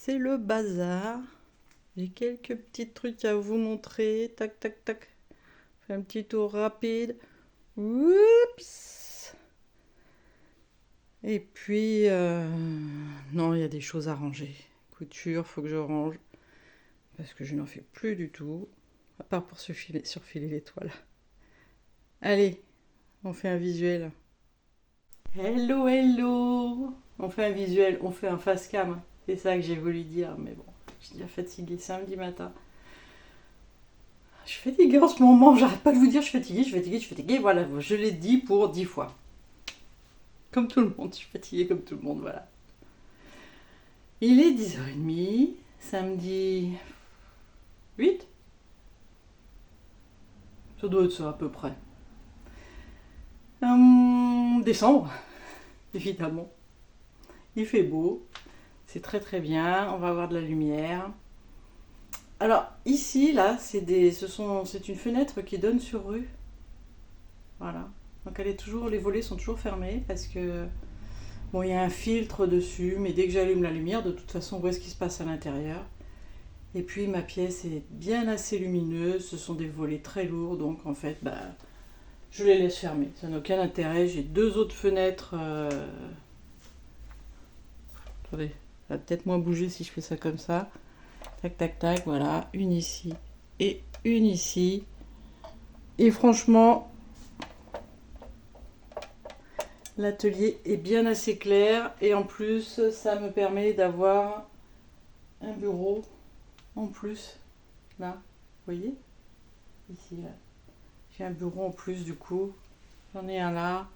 c'est le bazar. J'ai quelques petits trucs à vous montrer. Tac, tac, tac. Fais un petit tour rapide. Oups. Et puis, non, il y a des choses à ranger. Couture, faut que je range. Parce que je n'en fais plus du tout. À part pour surfiler les toiles. Allez, on fait un visuel. Hello, hello. On fait un visuel, on fait un face cam. C'est ça que j'ai voulu dire, mais bon, je suis déjà fatiguée samedi matin. Je suis fatiguée en ce moment, j'arrête pas de vous dire je suis fatiguée, je suis fatiguée, je suis fatiguée. Voilà, je l'ai dit pour 10 fois. Comme tout le monde, je suis fatiguée comme tout le monde, voilà. Il est 10h30, samedi 8. Ça doit être ça à peu près. Décembre, évidemment. Il fait beau, c'est très très bien, on va avoir de la lumière. Alors ici, là, c'est une fenêtre qui donne sur rue. Voilà. Donc les volets sont toujours fermés parce que bon, il y a un filtre dessus, mais dès que j'allume la lumière, de toute façon, on voit ce qui se passe à l'intérieur. Et puis ma pièce est bien assez lumineuse, ce sont des volets très lourds, donc en fait, je les laisse fermer. Ça n'a aucun intérêt. J'ai deux autres fenêtres. Attendez, ça va peut-être moins bouger si je fais ça comme ça. Tac, tac, tac, voilà. Une ici et une ici. Et franchement, l'atelier est bien assez clair. Et en plus, ça me permet d'avoir un bureau en plus. Là, vous voyez? Ici, là. J'ai un bureau en plus du coup. J'en ai un là.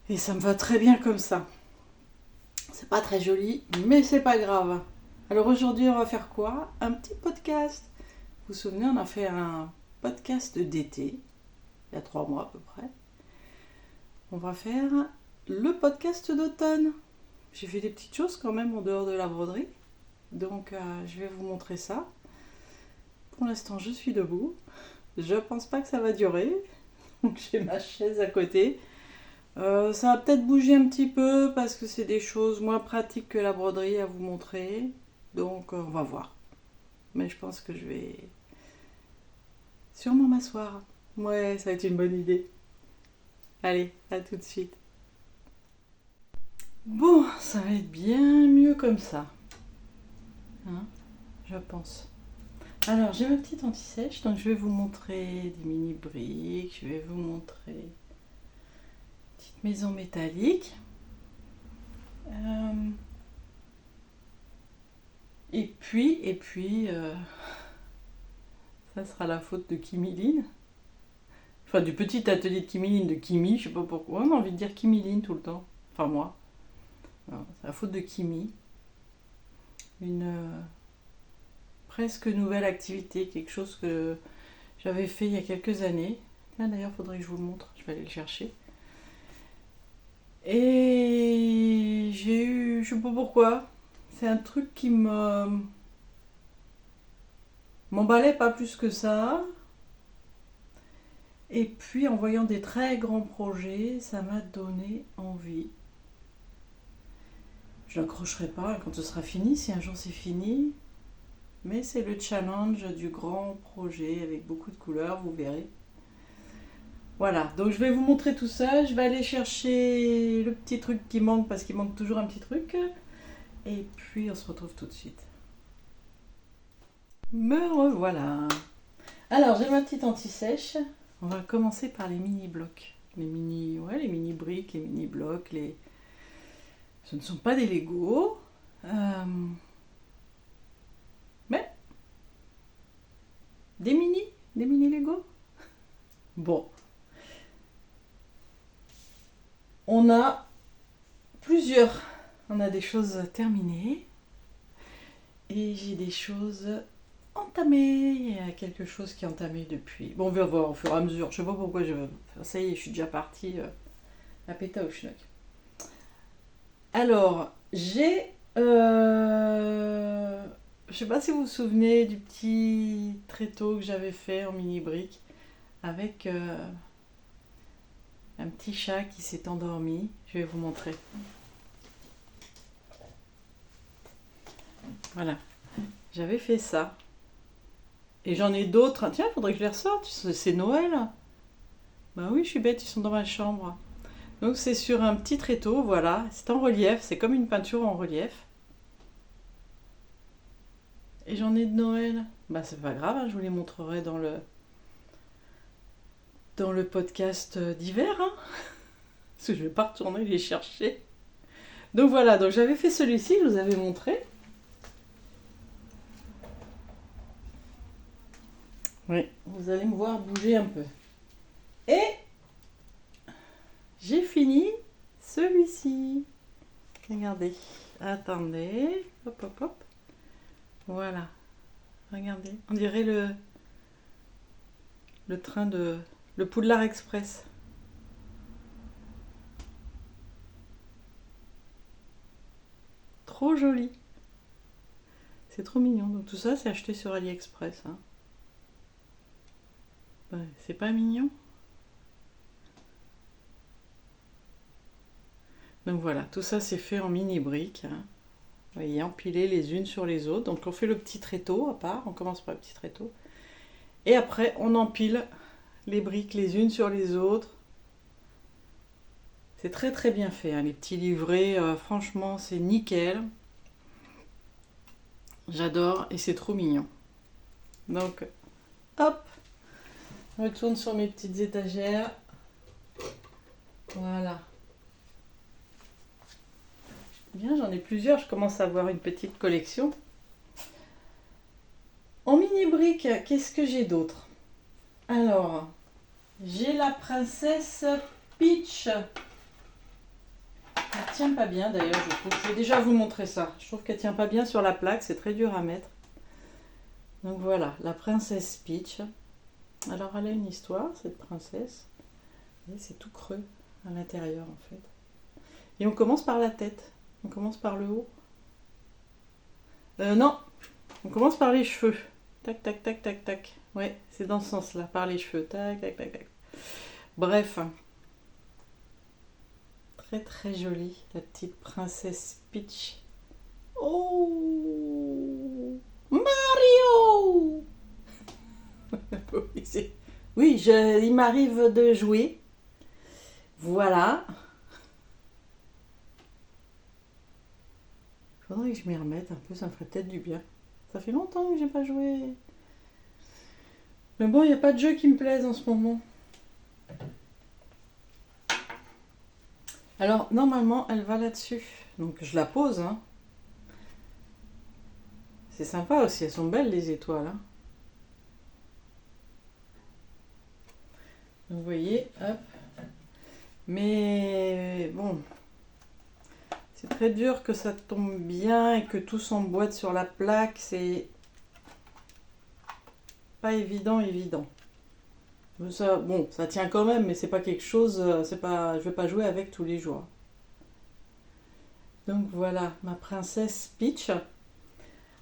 Et ça me va très bien comme ça. C'est pas très joli, mais c'est pas grave. Alors aujourd'hui, on va faire quoi? Un petit podcast. Vous vous souvenez, on a fait un podcast d'été, il y a 3 mois à peu près. On va faire le podcast d'automne. J'ai fait des petites choses quand même en dehors de la broderie. Donc je vais vous montrer ça. Pour l'instant, je suis debout. Je pense pas que ça va durer. Donc j'ai ma chaise à côté. Ça va peut-être bouger un petit peu parce que c'est des choses moins pratiques que la broderie à vous montrer. Donc on va voir. Mais je pense que je vais sûrement m'asseoir. Ouais, ça va être une bonne idée. Allez, à tout de suite. Bon, ça va être bien mieux comme ça. Hein, je pense. Alors, j'ai ma petite anti-sèche, donc je vais vous montrer des mini briques, je vais vous montrer une petite maison métallique. Et puis, ça sera la faute de Kimiline. Enfin, du petit atelier de Kimiline, de Kimi, je sais pas pourquoi. On a envie de dire Kimiline tout le temps. Enfin, moi. C'est la faute de Kimi. Une presque nouvelle activité, quelque chose que j'avais fait il y a quelques années. Là, d'ailleurs, il faudrait que je vous le montre. Je vais aller le chercher. Et j'ai eu, je sais pas pourquoi, c'est un truc qui m'emballait pas plus que ça. Et puis en voyant des très grands projets, ça m'a donné envie. Je n'accrocherai pas quand ce sera fini, si un jour c'est fini. Mais c'est le challenge du grand projet avec beaucoup de couleurs, vous verrez. Voilà, donc je vais vous montrer tout ça. Je vais aller chercher le petit truc qui manque parce qu'il manque toujours un petit truc. Et puis on se retrouve tout de suite. Me revoilà. Alors j'ai ma petite anti-sèche. On va commencer par les mini blocs. Les mini briques, les mini blocs. Ce ne sont pas des Lego. Mais des mini Lego. Bon. On a plusieurs. On a des choses terminées. Et j'ai des choses entamées. Il y a quelque chose qui est entamé depuis. Bon, on va voir au fur et à mesure. Je sais pas pourquoi ça y est, je suis déjà partie à péta au schnock. Alors, j'ai. Je sais pas si vous vous souvenez du petit tréteau que j'avais fait en mini brique avec un petit chat qui s'est endormi. Je vais vous montrer. Voilà, j'avais fait ça. Et j'en ai d'autres. Tiens, il faudrait que je les ressorte. C'est Noël. Bah oui, je suis bête, ils sont dans ma chambre. Donc c'est sur un petit tréteau, voilà. C'est en relief, c'est comme une peinture en relief. Et j'en ai de Noël. Bah c'est pas grave, hein, je vous les montrerai dans le podcast d'hiver. Hein, parce que je vais pas retourner les chercher. Donc voilà, donc j'avais fait celui-ci, je vous avais montré. Oui, vous allez me voir bouger un peu. Et j'ai fini celui-ci. Regardez. Attendez. Hop, hop, hop. Voilà. Regardez. On dirait le train de... Le Poudlard Express. Trop joli. C'est trop mignon. Donc tout ça, c'est acheté sur AliExpress. Hein. Ouais, c'est pas mignon? Donc voilà, tout ça c'est fait en mini briques. Hein. Vous voyez, empilées les unes sur les autres. Donc on fait le petit tréteau à part. On commence par le petit tréteau. Et après, on empile les briques les unes sur les autres. C'est très très bien fait. Hein. Les petits livrets, franchement, c'est nickel. J'adore et c'est trop mignon. Donc, hop, je retourne sur mes petites étagères. Voilà. Bien, j'en ai plusieurs. Je commence à avoir une petite collection. En mini briques, qu'est-ce que j'ai d'autre? Alors, j'ai la princesse Peach. Elle tient pas bien d'ailleurs, je trouve. Je vais déjà vous montrer ça. Je trouve qu'elle tient pas bien sur la plaque, c'est très dur à mettre. Donc voilà, la princesse Peach. Alors elle a une histoire, cette princesse. C'est tout creux à l'intérieur en fait. Et on commence par la tête. On commence par le haut. Non, on commence par les cheveux. Tac, tac, tac, tac, tac. Ouais, c'est dans ce sens-là, par les cheveux. Tac, tac, tac, tac. Bref. Très très jolie, la petite princesse Peach. Oh, Mario. Oui, il m'arrive de jouer. Voilà. Faudrait que je m'y remette un peu, ça me ferait peut-être du bien. Ça fait longtemps que j'ai pas joué. Mais bon, il n'y a pas de jeu qui me plaise en ce moment. Alors, normalement, elle va là-dessus. Donc, je la pose. Hein. C'est sympa aussi, elles sont belles les étoiles. Hein. Donc, vous voyez, hop. Mais bon, c'est très dur que ça tombe bien et que tout s'emboîte sur la plaque. C'est pas évident. Ça, bon, ça tient quand même, mais c'est pas quelque chose. C'est pas, je vais pas jouer avec tous les jours. Donc voilà, ma princesse Peach.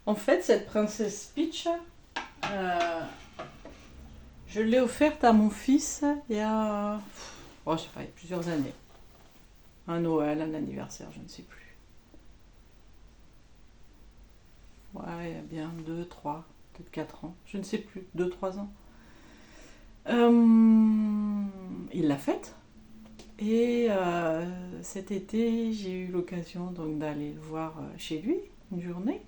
En fait, cette princesse Peach, je l'ai offerte à mon fils il y a, je sais pas, il y a plusieurs années. Un Noël, un anniversaire, je ne sais plus. Ouais, il y a bien 2, 3, peut-être 4 ans. Je ne sais plus, 2, 3 ans. Il l'a faite. Et cet été, j'ai eu l'occasion donc d'aller le voir chez lui, une journée.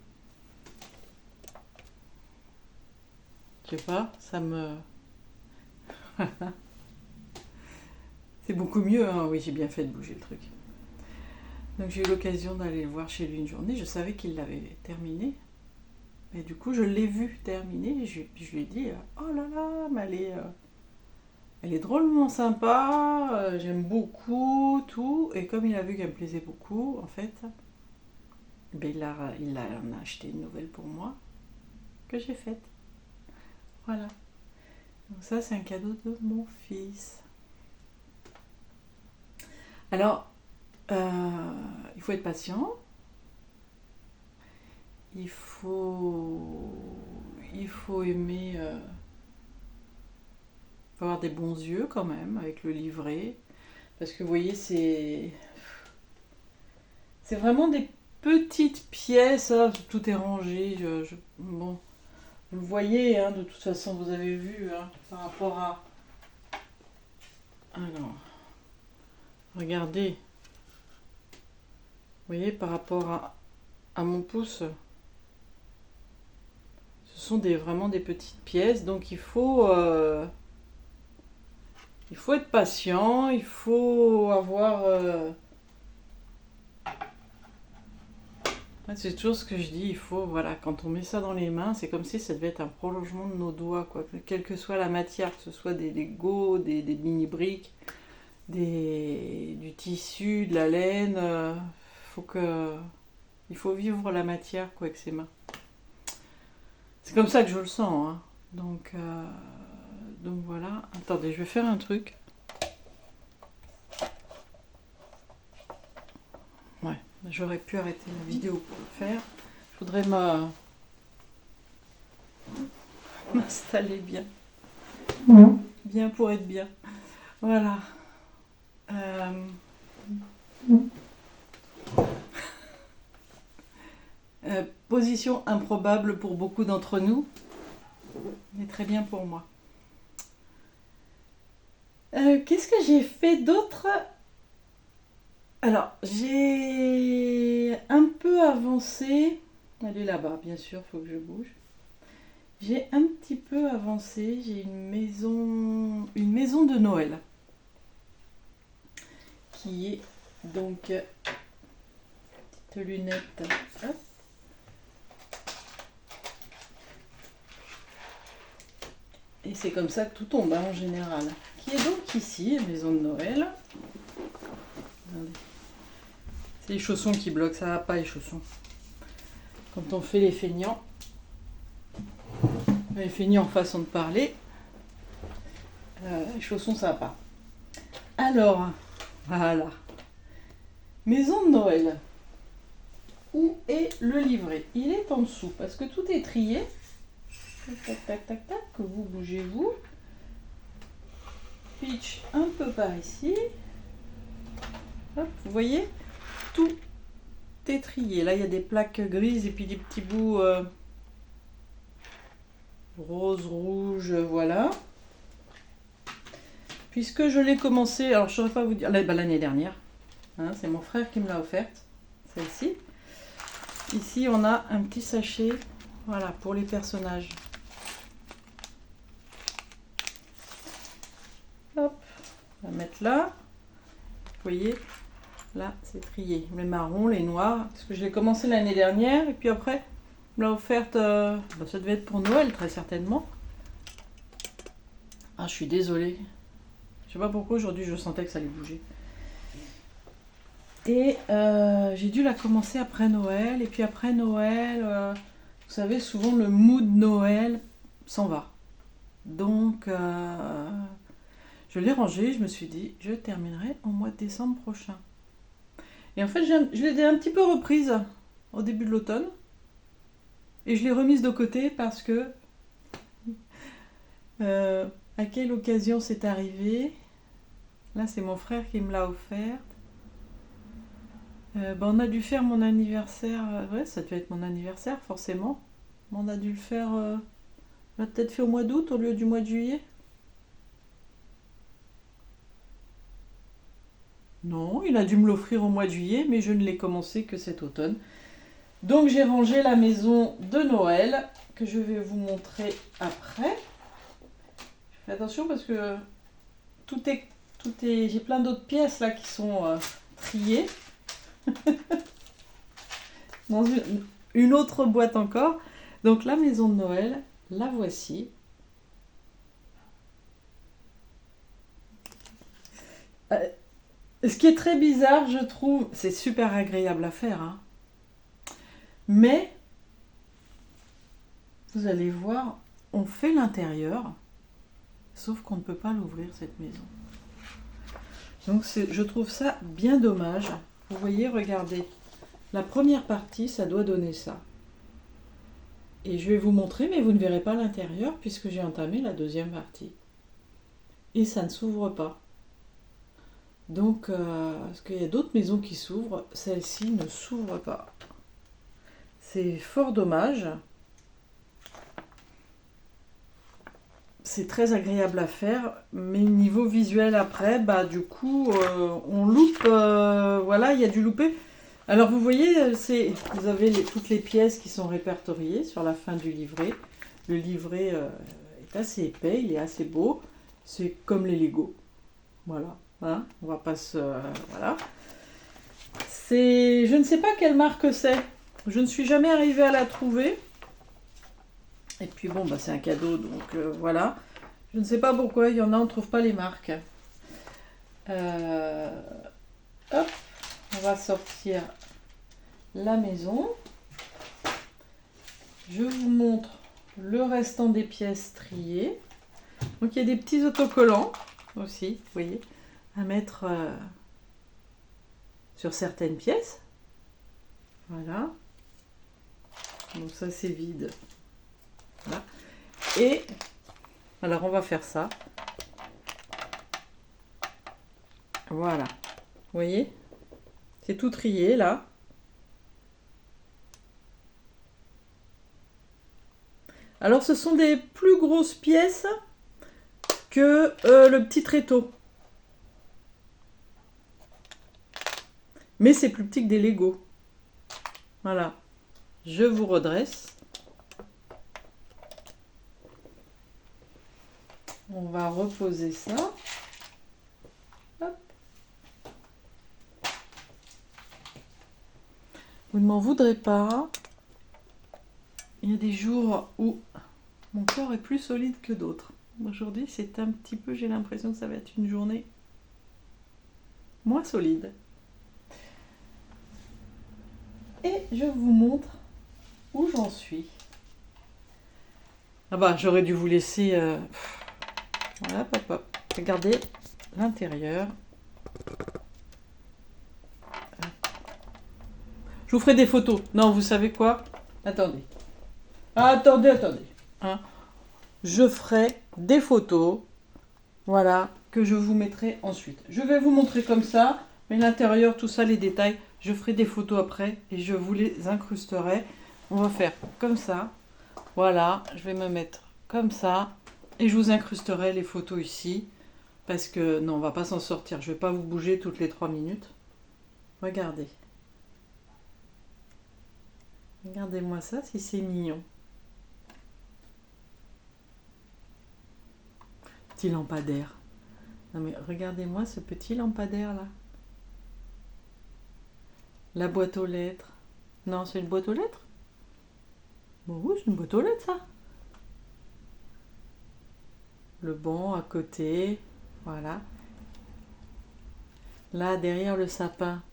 Je sais pas, ça me... C'est beaucoup mieux, hein. Oui, j'ai bien fait de bouger le truc. Donc j'ai eu l'occasion d'aller le voir chez lui une journée. Je savais qu'il l'avait terminé. Et du coup, je l'ai vu terminer. Et je lui ai dit, oh là là, mais elle est drôlement sympa. J'aime beaucoup, tout. Et comme il a vu qu'elle me plaisait beaucoup, en fait, ben il en a acheté une nouvelle pour moi, que j'ai faite. Voilà. Donc ça, c'est un cadeau de mon fils. Alors, il faut être patient. Il faut aimer, faut avoir des bons yeux quand même avec le livret, parce que vous voyez, c'est vraiment des petites pièces. Ah, tout est rangé. Bon, vous le voyez, hein, de toute façon, vous avez vu, hein, par rapport à... Alors, regardez. Vous voyez, par rapport à mon pouce, ce sont vraiment des petites pièces. Donc, il faut être patient. Il faut avoir... c'est toujours ce que je dis, il faut, voilà, quand on met ça dans les mains, c'est comme si ça devait être un prolongement de nos doigts, quoi. Quelle que soit la matière, que ce soit des Lego, des mini-briques, du tissu, de la laine, il faut vivre la matière, quoi, avec ses mains. C'est comme ça que je le sens, hein. Donc voilà. Attendez, je vais faire un truc. Ouais, j'aurais pu arrêter la vidéo pour le faire. Je voudrais m'installer bien. Bien pour être bien. Voilà. Position improbable pour beaucoup d'entre nous, mais très bien pour moi. Qu'est-ce que j'ai fait d'autre? Alors, j'ai un peu avancé. Elle est là-bas, bien sûr, il faut que je bouge. J'ai un petit peu avancé. J'ai une maison de Noël qui est donc petite lunette. Hop. Et c'est comme ça que tout tombe, hein, en général. Qui est donc ici, maison de Noël. Regardez. C'est les chaussons qui bloquent, ça va pas les chaussons. Quand on fait les feignants façon de parler, les chaussons ça va pas. Alors, voilà. Maison de Noël. Où est le livret? Il est en dessous parce que tout est trié. Tac, tac, tac, tac, que vous bougez-vous. Pitch un peu par ici. Hop, vous voyez, tout est trié. Là, il y a des plaques grises et puis des petits bouts rose, rouge, voilà. Puisque je l'ai commencé, alors je ne saurais pas vous dire, l'année dernière. Hein, c'est mon frère qui me l'a offerte, celle-ci. Ici, on a un petit sachet, voilà, pour les personnages. Hop, on va mettre là. Vous voyez, là, c'est trié. Les marrons, les noirs, parce que je l'ai commencé l'année dernière, et puis après, on me l'a offerte, ça devait être pour Noël, très certainement. Ah, je suis désolée. Je sais pas pourquoi aujourd'hui, je sentais que ça allait bouger. Et j'ai dû la commencer après Noël, et puis après Noël, vous savez, souvent le mood Noël s'en va. Donc, je l'ai rangée, je me suis dit, je terminerai au mois de décembre prochain. Et en fait, je l'ai un petit peu reprise au début de l'automne. Et je l'ai remise de côté parce que... à quelle occasion c'est arrivé? Là, c'est mon frère qui me l'a offerte. On a dû faire mon anniversaire. Ouais, ça devait être mon anniversaire, forcément. On a dû le faire... on l'a peut-être fait au mois d'août au lieu du mois de juillet. Non, il a dû me l'offrir au mois de juillet, mais je ne l'ai commencé que cet automne. Donc j'ai rangé la maison de Noël, que je vais vous montrer après. Fais attention parce que tout est j'ai plein d'autres pièces là qui sont triées. Dans une autre boîte encore. Donc la maison de Noël, la voici. Ce qui est très bizarre, je trouve, c'est super agréable à faire, hein. Mais, vous allez voir, on fait l'intérieur, sauf qu'on ne peut pas l'ouvrir, cette maison. Donc, je trouve ça bien dommage. Vous voyez, regardez, la première partie, ça doit donner ça. Et je vais vous montrer, mais vous ne verrez pas l'intérieur, puisque j'ai entamé la deuxième partie. Et ça ne s'ouvre pas. Donc, parce qu'il y a d'autres maisons qui s'ouvrent, celle-ci ne s'ouvre pas. c'est fort dommage. C'est très agréable à faire, mais niveau visuel après, bah du coup, on loupe, voilà, il y a du loupé. Alors vous voyez, vous avez toutes les pièces qui sont répertoriées sur la fin du livret. Le livret est assez épais, il est assez beau. C'est comme les Lego. Voilà, hein, on va pas se... voilà. Je ne sais pas quelle marque c'est. Je ne suis jamais arrivée à la trouver. Et puis bon, bah, c'est un cadeau, donc voilà. Je ne sais pas pourquoi, il y en a, on ne trouve pas les marques. Hop, on va sortir la maison. Je vous montre le restant des pièces triées. Donc il y a des petits autocollants aussi, vous voyez, à mettre sur certaines pièces. Voilà. Donc ça c'est vide. Voilà. Et alors on va faire ça. Voilà. Vous voyez? C'est tout trié là. Alors ce sont des plus grosses pièces que le petit tréteau. Mais c'est plus petit que des Lego. Voilà. Je vous redresse. On va reposer ça. Hop. Vous ne m'en voudrez pas. Il y a des jours où mon corps est plus solide que d'autres. Aujourd'hui, c'est un petit peu, j'ai l'impression que ça va être une journée moins solide. Et je vous montre où j'en suis. Ah bah, j'aurais dû vous laisser... Voilà, hop, hop. Regardez l'intérieur. Je vous ferai des photos. Non, vous savez quoi? Attendez. Attendez. Hein, je ferai des photos. Voilà, que je vous mettrai ensuite. Je vais vous montrer comme ça. Mais l'intérieur, tout ça, les détails, je ferai des photos après et je vous les incrusterai. On va faire comme ça. Voilà, je vais me mettre comme ça. Et je vous incrusterai les photos ici. Parce que non, on va pas s'en sortir. Je vais pas vous bouger toutes les 3 minutes. Regardez. Regardez-moi ça, si c'est mignon. Petit lampadaire. Non mais regardez-moi ce petit lampadaire là. La boîte aux lettres. Non, c'est une boîte aux lettres? Bon, oui, c'est une boîte aux lettres ça. Le banc à côté. Voilà. Là, derrière le sapin,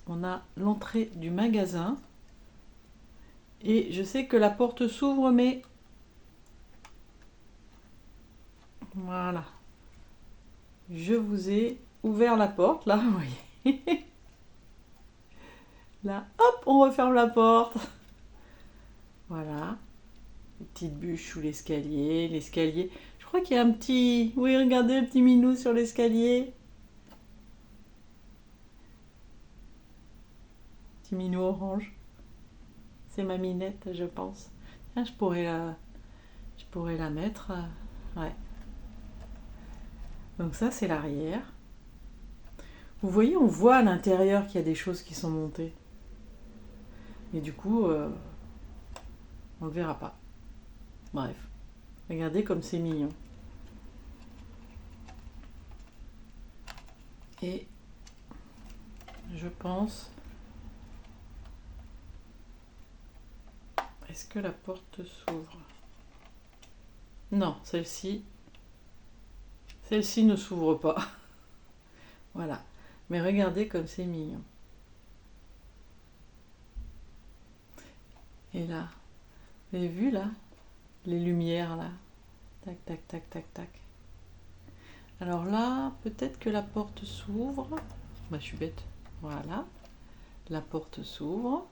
on a l'entrée du magasin. Et je sais que la porte s'ouvre, mais... Voilà. Je vous ai ouvert la porte, là, vous voyez. Là, hop, on referme la porte. Voilà. Une petite bûche sous l'escalier. L'escalier. Je crois qu'il y a un petit... Oui, regardez, un petit minou sur l'escalier. Petit minou orange. C'est ma minette, je pense. Tiens, je pourrais la mettre. Ouais. Donc ça, c'est l'arrière. Vous voyez, on voit à l'intérieur qu'il y a des choses qui sont montées. Et du coup, on ne le verra pas. Bref. Regardez comme c'est mignon. Et je pense... Est-ce que la porte s'ouvre? Non, celle-ci ne s'ouvre pas. Voilà. Mais regardez comme c'est mignon. Et là, vous avez vu là? Les lumières là. Tac, tac, tac, tac, tac. Alors là, peut-être que la porte s'ouvre. Bah, je suis bête. Voilà. La porte s'ouvre.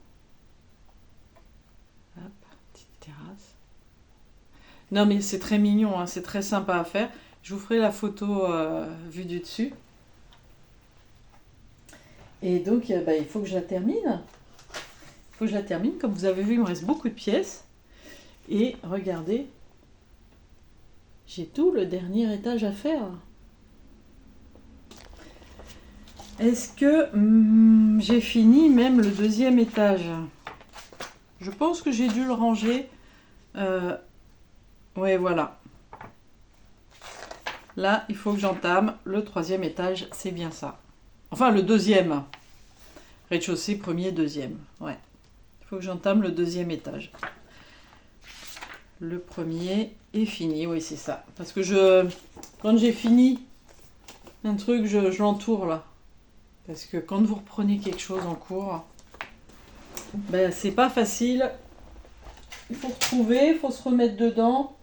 Hop, petite terrasse. Non mais c'est très mignon, hein, c'est très sympa à faire. Je vous ferai la photo vue du dessus. Et donc bah, il faut que je la termine. faut que je la termine. Comme vous avez vu, il me reste beaucoup de pièces. Et regardez, j'ai tout le dernier étage à faire. Est-ce que j'ai fini même le deuxième étage? Je pense que j'ai dû le ranger. Ouais, voilà. Là, il faut que j'entame le troisième étage, c'est bien ça. Enfin, le deuxième. Rez-de-chaussée, premier, deuxième. Ouais. Il faut que j'entame le deuxième étage. Le premier est fini, oui, c'est ça. Parce que quand j'ai fini un truc, je l'entoure là. Parce que quand vous reprenez quelque chose en cours, ben, c'est pas facile. Il faut retrouver, il faut se remettre dedans.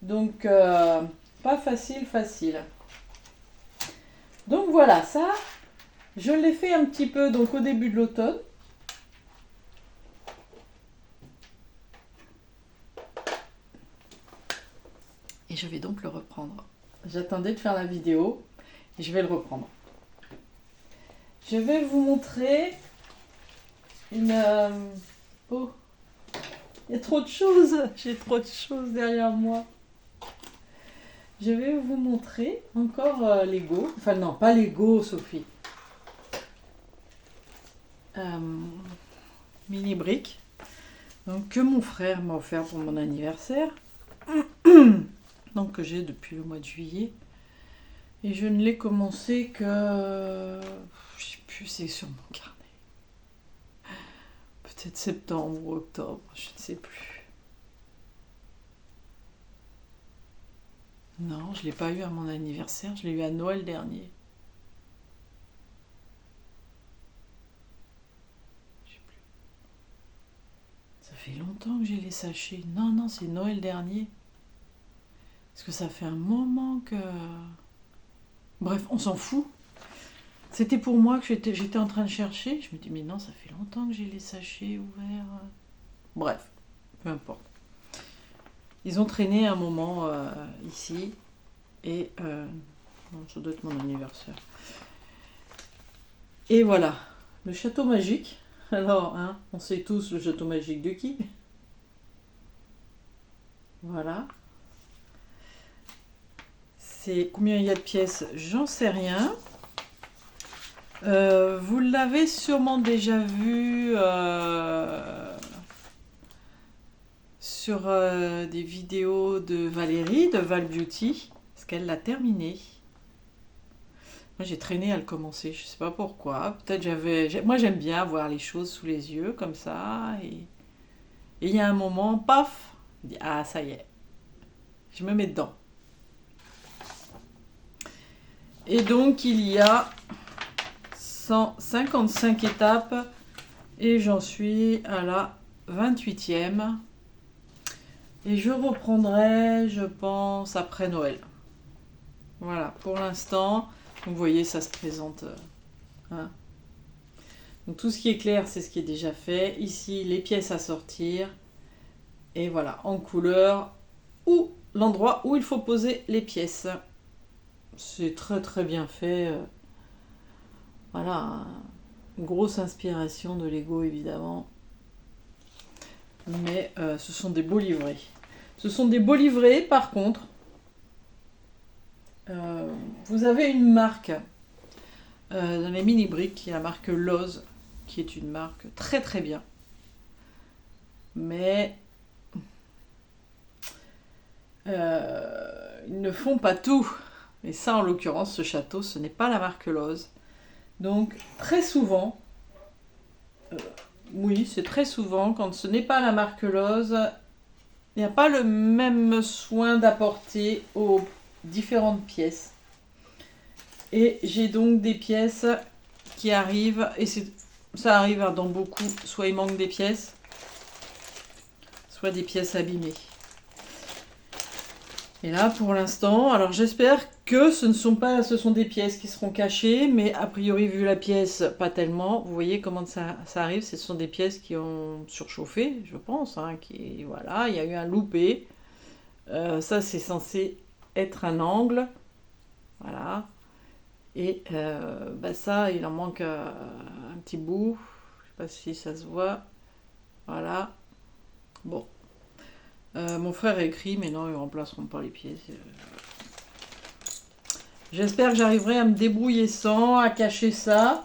Donc, pas facile. Donc voilà, ça, je l'ai fait un petit peu donc, au début de l'automne. Et je vais donc le reprendre. J'attendais de faire la vidéo et je vais le reprendre. Je vais vous montrer une... Oh, il y a trop de choses. J'ai trop de choses derrière moi. Je vais vous montrer encore Lego. Enfin non, pas Lego, Sophie. Mini briques. Donc que mon frère m'a offert pour mon anniversaire. Donc que j'ai depuis le mois de juillet. Et je ne l'ai commencé que... je sais plus, c'est sur mon carnet. Peut-être septembre ou octobre, je ne sais plus. Non, je ne l'ai pas eu à mon anniversaire, je l'ai eu à Noël dernier. Je sais plus. Ça fait longtemps que j'ai les sachets. Non, c'est Noël dernier. Parce que ça fait un moment que... Bref, on s'en fout. C'était pour moi que j'étais en train de chercher. Je me dis, mais non, ça fait longtemps que j'ai les sachets ouverts. Bref, peu importe. Ils ont traîné un moment ici. Et non, ça doit être mon anniversaire. Et voilà, le château magique. Alors, hein, on sait tous le château magique de qui? Voilà. C'est combien il y a de pièces? J'en sais rien. Vous l'avez sûrement déjà vu sur des vidéos de Valérie, de Val Beauty, parce qu'elle l'a terminé. Moi j'ai traîné à le commencer, je sais pas pourquoi. Peut-être moi j'aime bien voir les choses sous les yeux comme ça. Et il y a un moment, paf, je dis, ah ça y est, je me mets dedans. Et donc il y a 155 étapes et j'en suis à la 28e. Et je reprendrai, je pense, après Noël. Voilà, pour l'instant, vous voyez, ça se présente. Hein. Donc tout ce qui est clair, c'est ce qui est déjà fait. Ici, les pièces à sortir. Et voilà, en couleur, ou l'endroit où il faut poser les pièces. C'est très très bien fait. Voilà, une grosse inspiration de Lego évidemment. Mais ce sont des beaux livrets. Ce sont des beaux livrets, par contre. Vous avez une marque dans les mini briques, qui est la marque Lowe's, qui est une marque très très bien. Mais ils ne font pas tout. Et ça, en l'occurrence, ce château, ce n'est pas la marque Lowe's. Donc, très souvent, oui, c'est très souvent, quand ce n'est pas la marque Lowe's, il n'y a pas le même soin d'apporter aux différentes pièces. Et j'ai donc des pièces qui arrivent, et ça arrive dans beaucoup, soit il manque des pièces, soit des pièces abîmées. Et là, pour l'instant, alors j'espère que ce sont des pièces qui seront cachées, mais a priori, vu la pièce, pas tellement. Vous voyez comment ça arrive, ce sont des pièces qui ont surchauffé, je pense. Hein, voilà, il y a eu un loupé. Ça, c'est censé être un angle. Voilà. Et ça, il en manque un petit bout. Je ne sais pas si ça se voit. Voilà. Bon. Mon frère a écrit, mais non, ils ne remplaceront pas les pieds. J'espère que j'arriverai à me débrouiller sans, à cacher ça.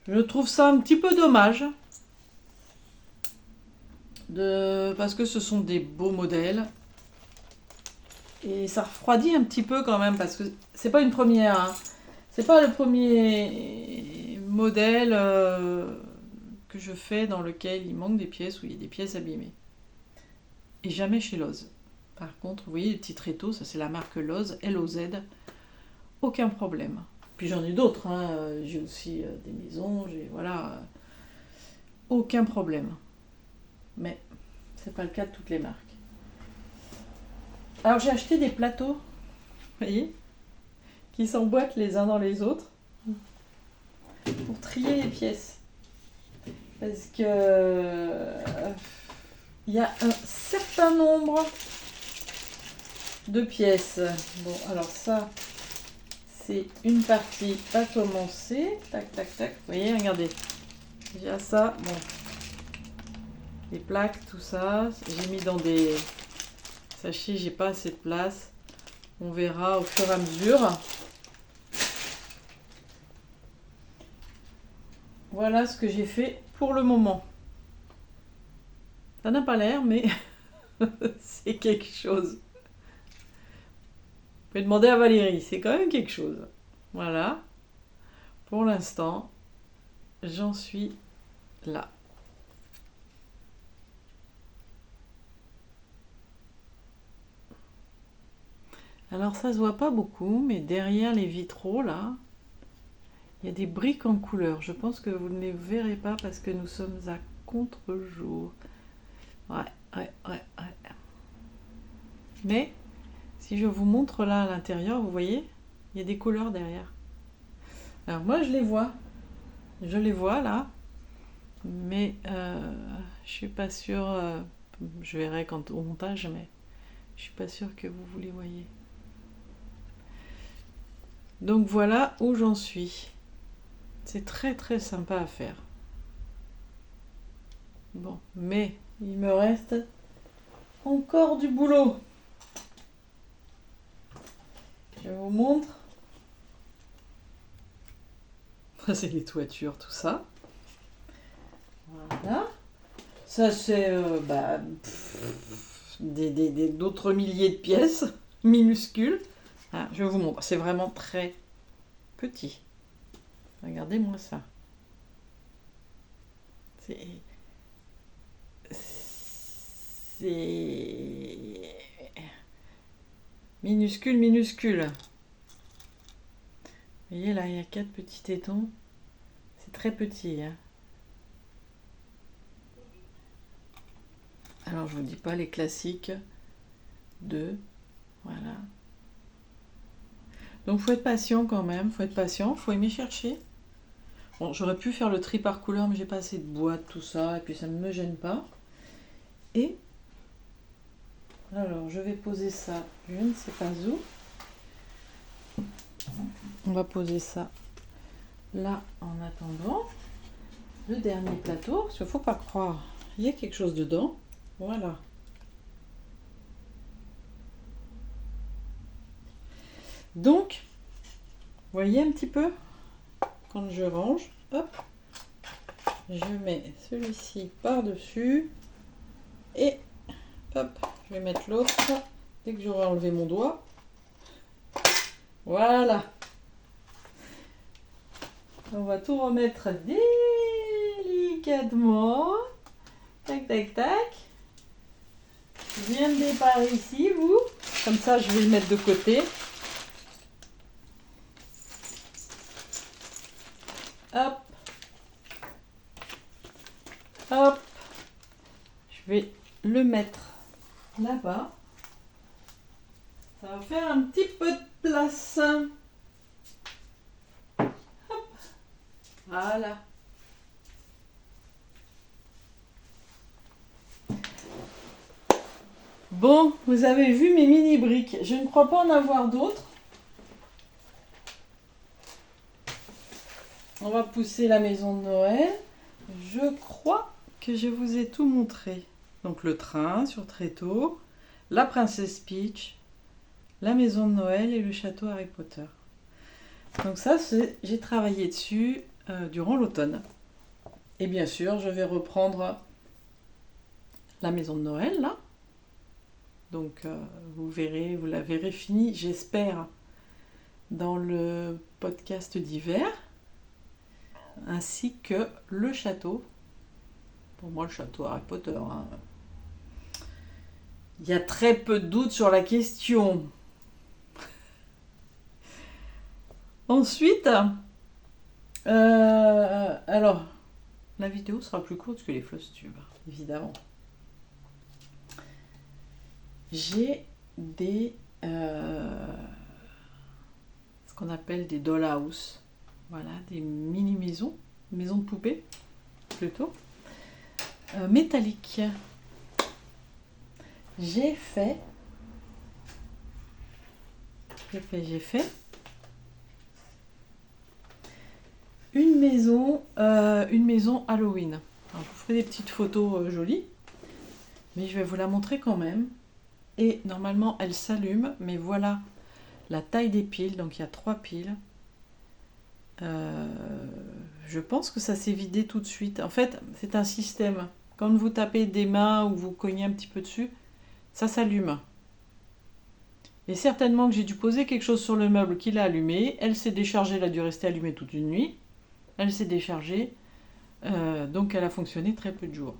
Je trouve ça un petit peu dommage. Parce que ce sont des beaux modèles. Et ça refroidit un petit peu quand même, parce que c'est pas une première. Hein. C'est pas le premier modèle que je fais dans lequel il manque des pièces ou il y a des pièces abîmées. Et jamais chez Loz. Par contre, vous voyez les petits tréteaux, ça c'est la marque Loz, L-O-Z. Aucun problème. Puis j'en ai d'autres, hein. J'ai aussi des maisons, voilà. Aucun problème. Mais c'est pas le cas de toutes les marques. Alors j'ai acheté des plateaux, vous voyez, qui s'emboîtent les uns dans les autres pour trier les pièces. Parce que il y a un certain nombre de pièces. Bon, alors ça, c'est une partie à commencer. Tac, tac, tac. Vous voyez, regardez. Déjà ça, bon. Les plaques, tout ça. J'ai mis dans des sachets, j'ai pas assez de place. On verra au fur et à mesure. Voilà ce que j'ai fait pour le moment. Ça n'a pas l'air, mais c'est quelque chose. Vous pouvez demander à Valérie, c'est quand même quelque chose. Voilà. Pour l'instant, j'en suis là. Alors ça se voit pas beaucoup, mais derrière les vitraux, là, il y a des briques en couleur. Je pense que vous ne les verrez pas parce que nous sommes à contre-jour. Ouais. Mais, si je vous montre là à l'intérieur, vous voyez, il y a des couleurs derrière. Alors moi, je les vois. Je les vois là. Mais je suis pas sûre. Je verrai au montage, mais je suis pas sûre que vous les voyez. Donc voilà où j'en suis. C'est très très sympa à faire. Bon, mais il me reste encore du boulot. Je vous montre. C'est les toitures, tout ça. Voilà. Ça c'est d'autres milliers de pièces minuscules. Ah, je vous montre. C'est vraiment très petit. Regardez-moi ça. C'est minuscule. Vous voyez là, il y a 4 petits tétons. C'est très petit. Hein. Alors je vous dis pas les classiques de... Voilà. Donc faut être patient quand même. Faut être patient. Faut aimer chercher. Bon, j'aurais pu faire le tri par couleur, mais j'ai pas assez de boîtes, tout ça. Et puis ça ne me gêne pas. Et... Alors je vais poser ça. Je ne sais pas où. On va poser ça là en attendant le dernier plateau, parce qu'il ne faut pas croire, il y a quelque chose dedans. Voilà. Donc, vous voyez un petit peu, quand je range, hop, je mets celui-ci par-dessus et hop, je vais mettre l'autre dès que j'aurai enlevé mon doigt. Voilà. On va tout remettre délicatement. Tac, tac, tac. Bien de départ ici, vous. Comme ça, je vais le mettre de côté. Hop. Hop. Je vais le mettre là-bas. Ça va faire un petit peu de place. Hop. Voilà. Bon, vous avez vu mes mini briques. Je ne crois pas en avoir d'autres. On va pousser la maison de Noël. Je crois que je vous ai tout montré. Donc le train sur Tréteaux, la princesse Peach, la maison de Noël et le château Harry Potter. Donc ça, j'ai travaillé dessus durant l'automne. Et bien sûr, je vais reprendre la maison de Noël, là. Donc vous verrez, vous la verrez finie, j'espère, dans le podcast d'hiver. Ainsi que le château. Pour moi, le château Harry Potter. Hein. Il y a très peu de doutes sur la question. Ensuite, alors, la vidéo sera plus courte que les Flosstubes, évidemment. J'ai des, ce qu'on appelle des dollhouse. Voilà, des mini-maisons, maisons de poupées, plutôt, métalliques. J'ai fait une maison Halloween. Alors, je vous ferai des petites photos jolies, mais je vais vous la montrer quand même. Et normalement, elle s'allume, mais voilà la taille des piles. Donc, il y a 3 piles. Je pense que ça s'est vidé tout de suite. En fait, c'est un système. Quand vous tapez des mains ou vous cognez un petit peu dessus, ça s'allume. Et certainement que j'ai dû poser quelque chose sur le meuble qui l'a allumé. Elle s'est déchargée, elle a dû rester allumée toute une nuit. Elle s'est déchargée, donc elle a fonctionné très peu de jours.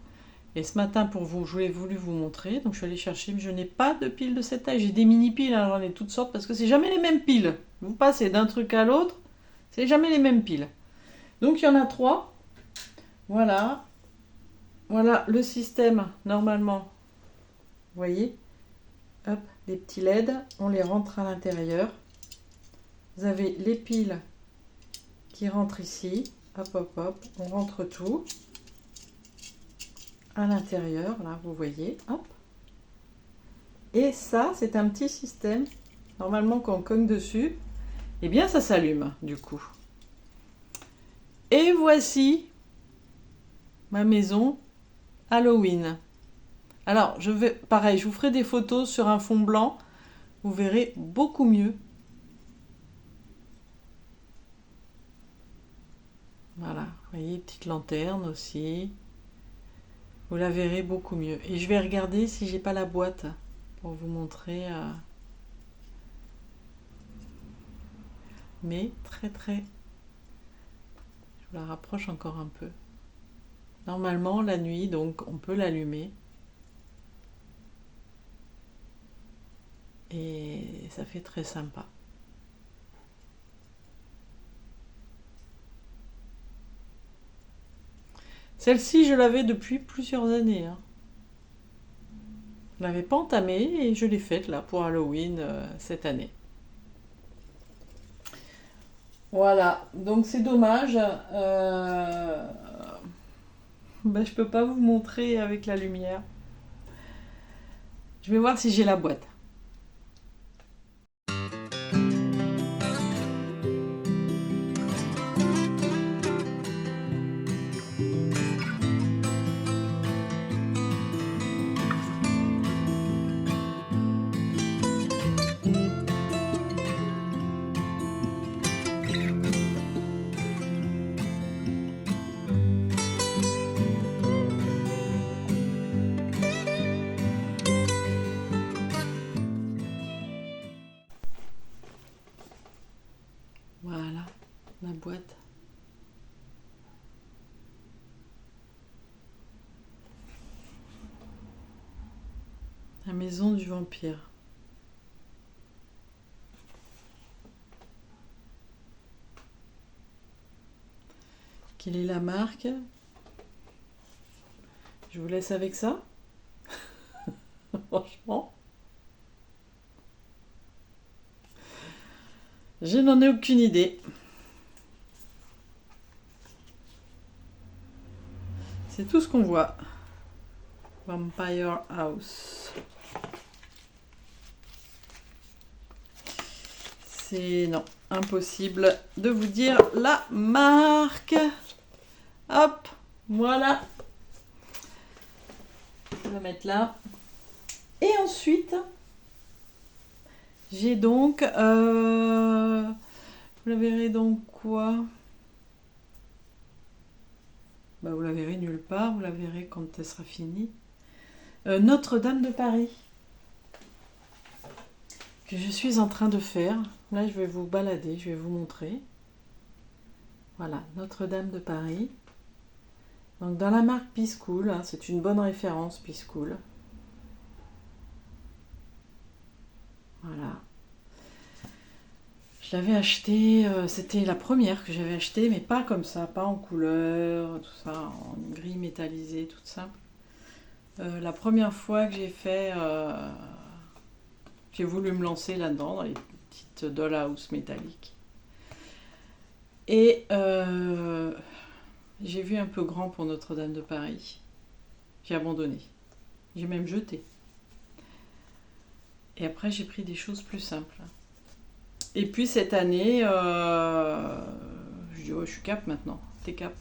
Et ce matin, pour vous, je voulu vous montrer. Donc je suis allée chercher, mais je n'ai pas de piles de cette taille. J'ai des mini piles, hein, j'en ai toutes sortes parce que c'est jamais les mêmes piles. Vous passez d'un truc à l'autre, c'est jamais les mêmes piles. Donc il y en a 3. Voilà. Voilà le système normalement. Vous voyez, hop, les petits LED, on les rentre à l'intérieur. Vous avez les piles qui rentrent ici. Hop, hop, hop, on rentre tout à l'intérieur. Là, vous voyez, hop. Et ça, c'est un petit système. Normalement, quand on cogne dessus, eh bien, ça s'allume du coup. Et voici ma maison Halloween. Alors, pareil, je vous ferai des photos sur un fond blanc. Vous verrez beaucoup mieux. Voilà, vous voyez, petite lanterne aussi. Vous la verrez beaucoup mieux. Et je vais regarder si j'ai pas la boîte pour vous montrer. Mais très... Je vous la rapproche encore un peu. Normalement, la nuit, donc, on peut l'allumer. Et ça fait très sympa. Celle-ci, je l'avais depuis plusieurs années. Hein. Je ne l'avais pas entamée et je l'ai faite là pour Halloween cette année. Voilà, donc c'est dommage. Ben, je peux pas vous montrer avec la lumière. Je vais voir si j'ai la boîte. Voilà, la boîte. La maison du vampire. Quelle est la marque? Je vous laisse avec ça. Franchement. Je n'en ai aucune idée. C'est tout ce qu'on voit. Vampire House. C'est non, impossible de vous dire la marque. Hop, voilà. vais mettre là. Et ensuite, j'ai donc... vous la verrez donc quoi? Bah, vous la verrez nulle part, vous la verrez quand elle sera finie. Notre-Dame de Paris. Que je suis en train de faire. Là, je vais vous balader, je vais vous montrer. Voilà, Notre-Dame de Paris. Donc dans la marque Peacecool, hein, c'est une bonne référence Peacecool. Voilà. Je l'avais acheté, c'était la première que j'avais achetée, mais pas comme ça, pas en couleur, tout ça, en gris métallisé, tout ça. La première fois que j'ai fait, j'ai voulu me lancer là-dedans, dans les petites dollhouse métalliques. Et j'ai vu un peu grand pour Notre-Dame de Paris. J'ai abandonné. J'ai même jeté. Et après, j'ai pris des choses plus simples. Et puis cette année, je dis, oh, je suis cap maintenant. T'es cap.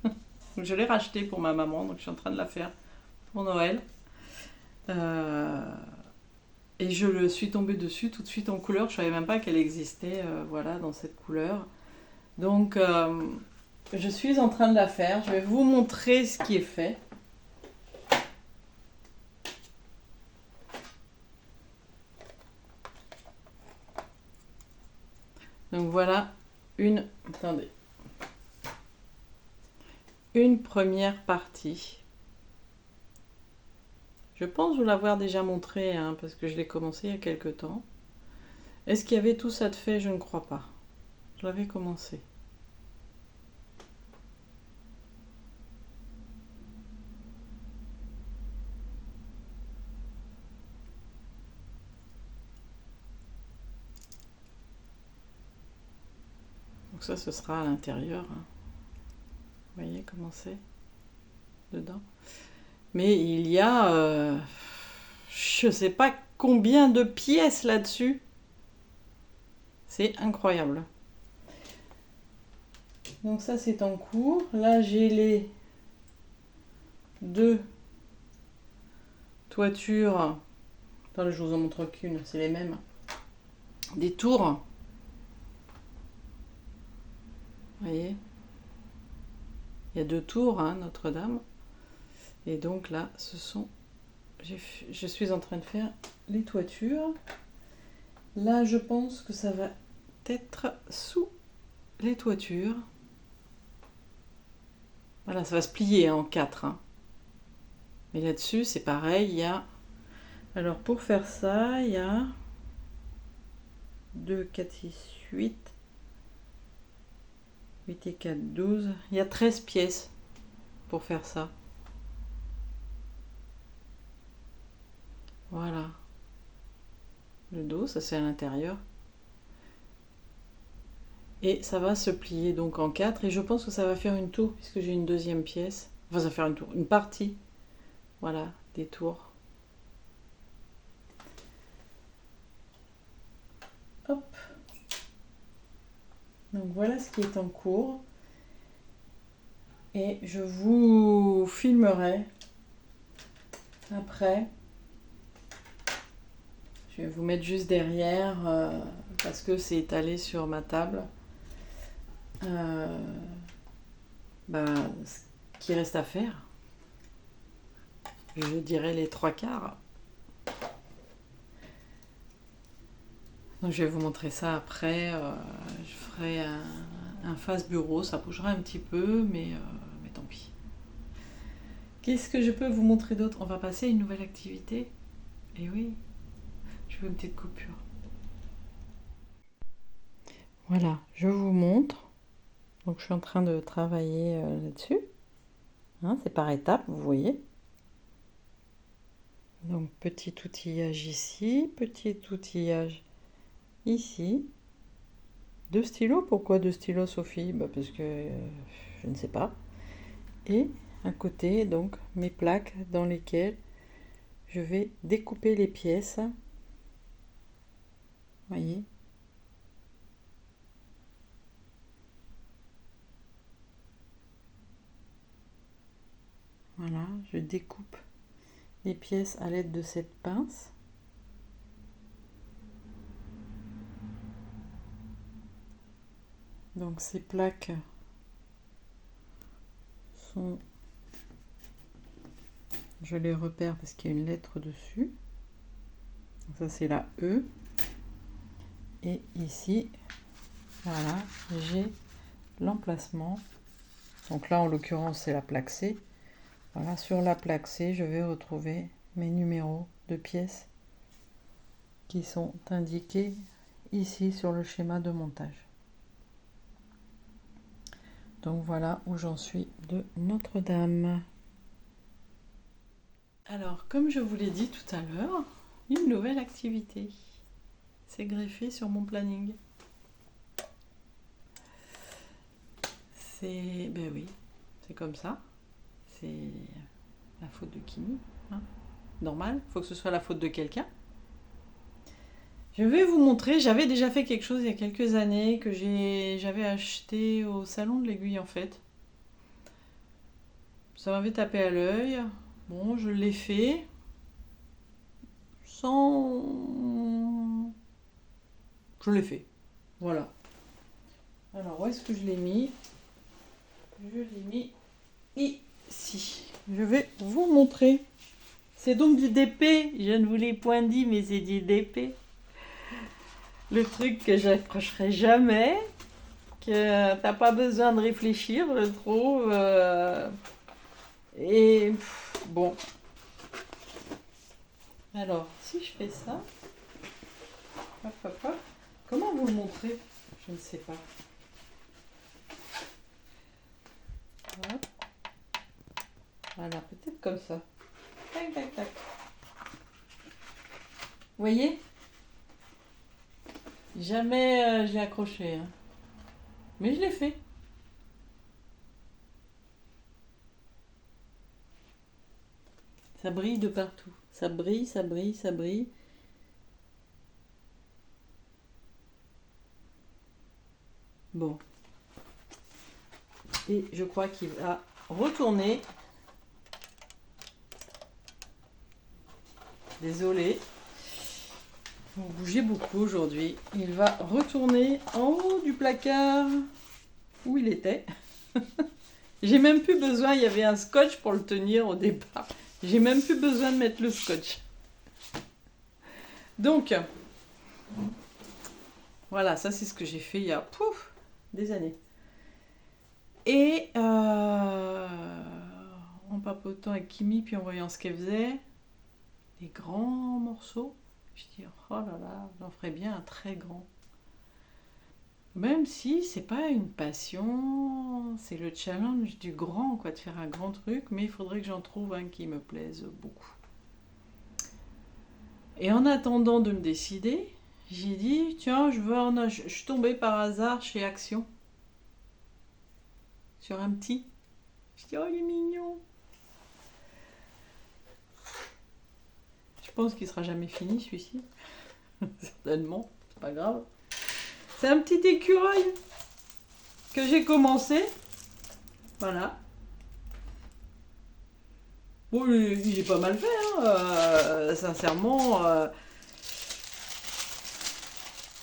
Donc je l'ai racheté pour ma maman, donc je suis en train de la faire pour Noël. Et je le suis tombée dessus tout de suite en couleur. Je savais même pas qu'elle existait, voilà, dans cette couleur. Donc, je suis en train de la faire. Je vais vous montrer ce qui est fait. Donc voilà attendez, une première partie. Je pense vous l'avoir déjà montré, hein, parce que je l'ai commencé il y a quelque temps. Est-ce qu'il y avait tout ça de fait? Je ne crois pas. Je l'avais commencé. Donc ça, ce sera à l'intérieur. Hein. Vous voyez comment c'est dedans? Mais il y a, je ne sais pas combien de pièces là-dessus. C'est incroyable. Donc ça, c'est en cours. Là, j'ai les deux toitures. Attendez, je vous en montre qu'une, c'est les mêmes. Des tours. Vous voyez? Il y a deux tours, hein, Notre-Dame. Et donc là, je suis en train de faire les toitures. Là, je pense que ça va être sous les toitures. Voilà, ça va se plier en quatre. Hein. Mais là-dessus, c'est pareil, il y a... Alors, pour faire ça, il y a 2, 4, 6, 8. 8 et 4, 12. Il y a 13 pièces pour faire ça. Voilà. Le dos, ça c'est à l'intérieur. Et ça va se plier donc en 4. Et je pense que ça va faire une tour, puisque j'ai une deuxième pièce. Enfin, ça va faire une tour, une partie. Voilà, des tours. Hop. Donc voilà ce qui est en cours. Et je vous filmerai après. Je vais vous mettre juste derrière parce que c'est étalé sur ma table. Ce qui reste à faire. Je dirais les 3/4. Donc je vais vous montrer ça après. Je ferai un face bureau. Ça bougera un petit peu, mais tant pis. Qu'est-ce que je peux vous montrer d'autre? On va passer à une nouvelle activité. Et oui, je fais une petite coupure. Voilà, je vous montre. Donc je suis en train de travailler là-dessus. Hein, c'est par étapes, vous voyez. Donc petit outillage ici, petit outillage ici. 2 stylos, pourquoi 2 stylos Sophie? Parce que je ne sais pas. Et à côté, donc mes plaques dans lesquelles je vais découper les pièces. Voyez. Voilà, je découpe les pièces à l'aide de cette pince. Donc ces plaques sont... Je les repère parce qu'il y a une lettre dessus. Donc ça c'est la E. Et ici, voilà, j'ai l'emplacement. Donc là en l'occurrence c'est la plaque C. Voilà, sur la plaque C, je vais retrouver mes numéros de pièces qui sont indiqués ici sur le schéma de montage. Donc voilà où j'en suis de Notre-Dame. Alors, comme je vous l'ai dit tout à l'heure, une nouvelle activité s'est greffée sur mon planning. Ben oui, c'est comme ça. C'est la faute de Kimi. Hein. Normal, il faut que ce soit la faute de quelqu'un. Je vais vous montrer, j'avais déjà fait quelque chose il y a quelques années que j'avais acheté au salon de l'aiguille en fait. Ça m'avait tapé à l'œil. Bon, je l'ai fait sans... Je l'ai fait. Voilà. Alors, où est-ce que je l'ai mis? Je l'ai mis ici. Je vais vous montrer. C'est donc du DP. Je ne vous l'ai point dit, mais c'est du DP. Le truc que j'accrocherai jamais, que t'as pas besoin de réfléchir, je trouve. Et bon. Alors, si je fais ça, hop, hop, hop. Comment vous le montrer? Je ne sais pas. Hop. Voilà, peut-être comme ça. Tac, tac, tac. Vous voyez? Jamais j'ai accroché. Hein. Mais je l'ai fait. Ça brille de partout. Ça brille, ça brille, ça brille. Bon. Et je crois qu'il va retourner. Désolée. Vous bougez beaucoup aujourd'hui. Il va retourner en haut du placard où il était. J'ai même plus besoin, il y avait un scotch pour le tenir au départ. J'ai même plus besoin de mettre le scotch. Donc, voilà, ça c'est ce que j'ai fait il y a des années. Et en papotant avec Kimi, puis en voyant ce qu'elle faisait, des grands morceaux, je dis oh là là, j'en ferais bien un très grand. Même si c'est pas une passion, c'est le challenge du grand, quoi, de faire un grand truc, mais il faudrait que j'en trouve un qui me plaise beaucoup. Et en attendant de me décider, j'ai dit, tiens, je suis tombée par hasard chez Action. Sur un petit. Je dis, oh, il est mignon. Je pense qu'il sera jamais fini, celui-ci. Certainement, c'est pas grave. C'est un petit écureuil que j'ai commencé. Voilà. Bon, il est pas mal fait, hein. Sincèrement,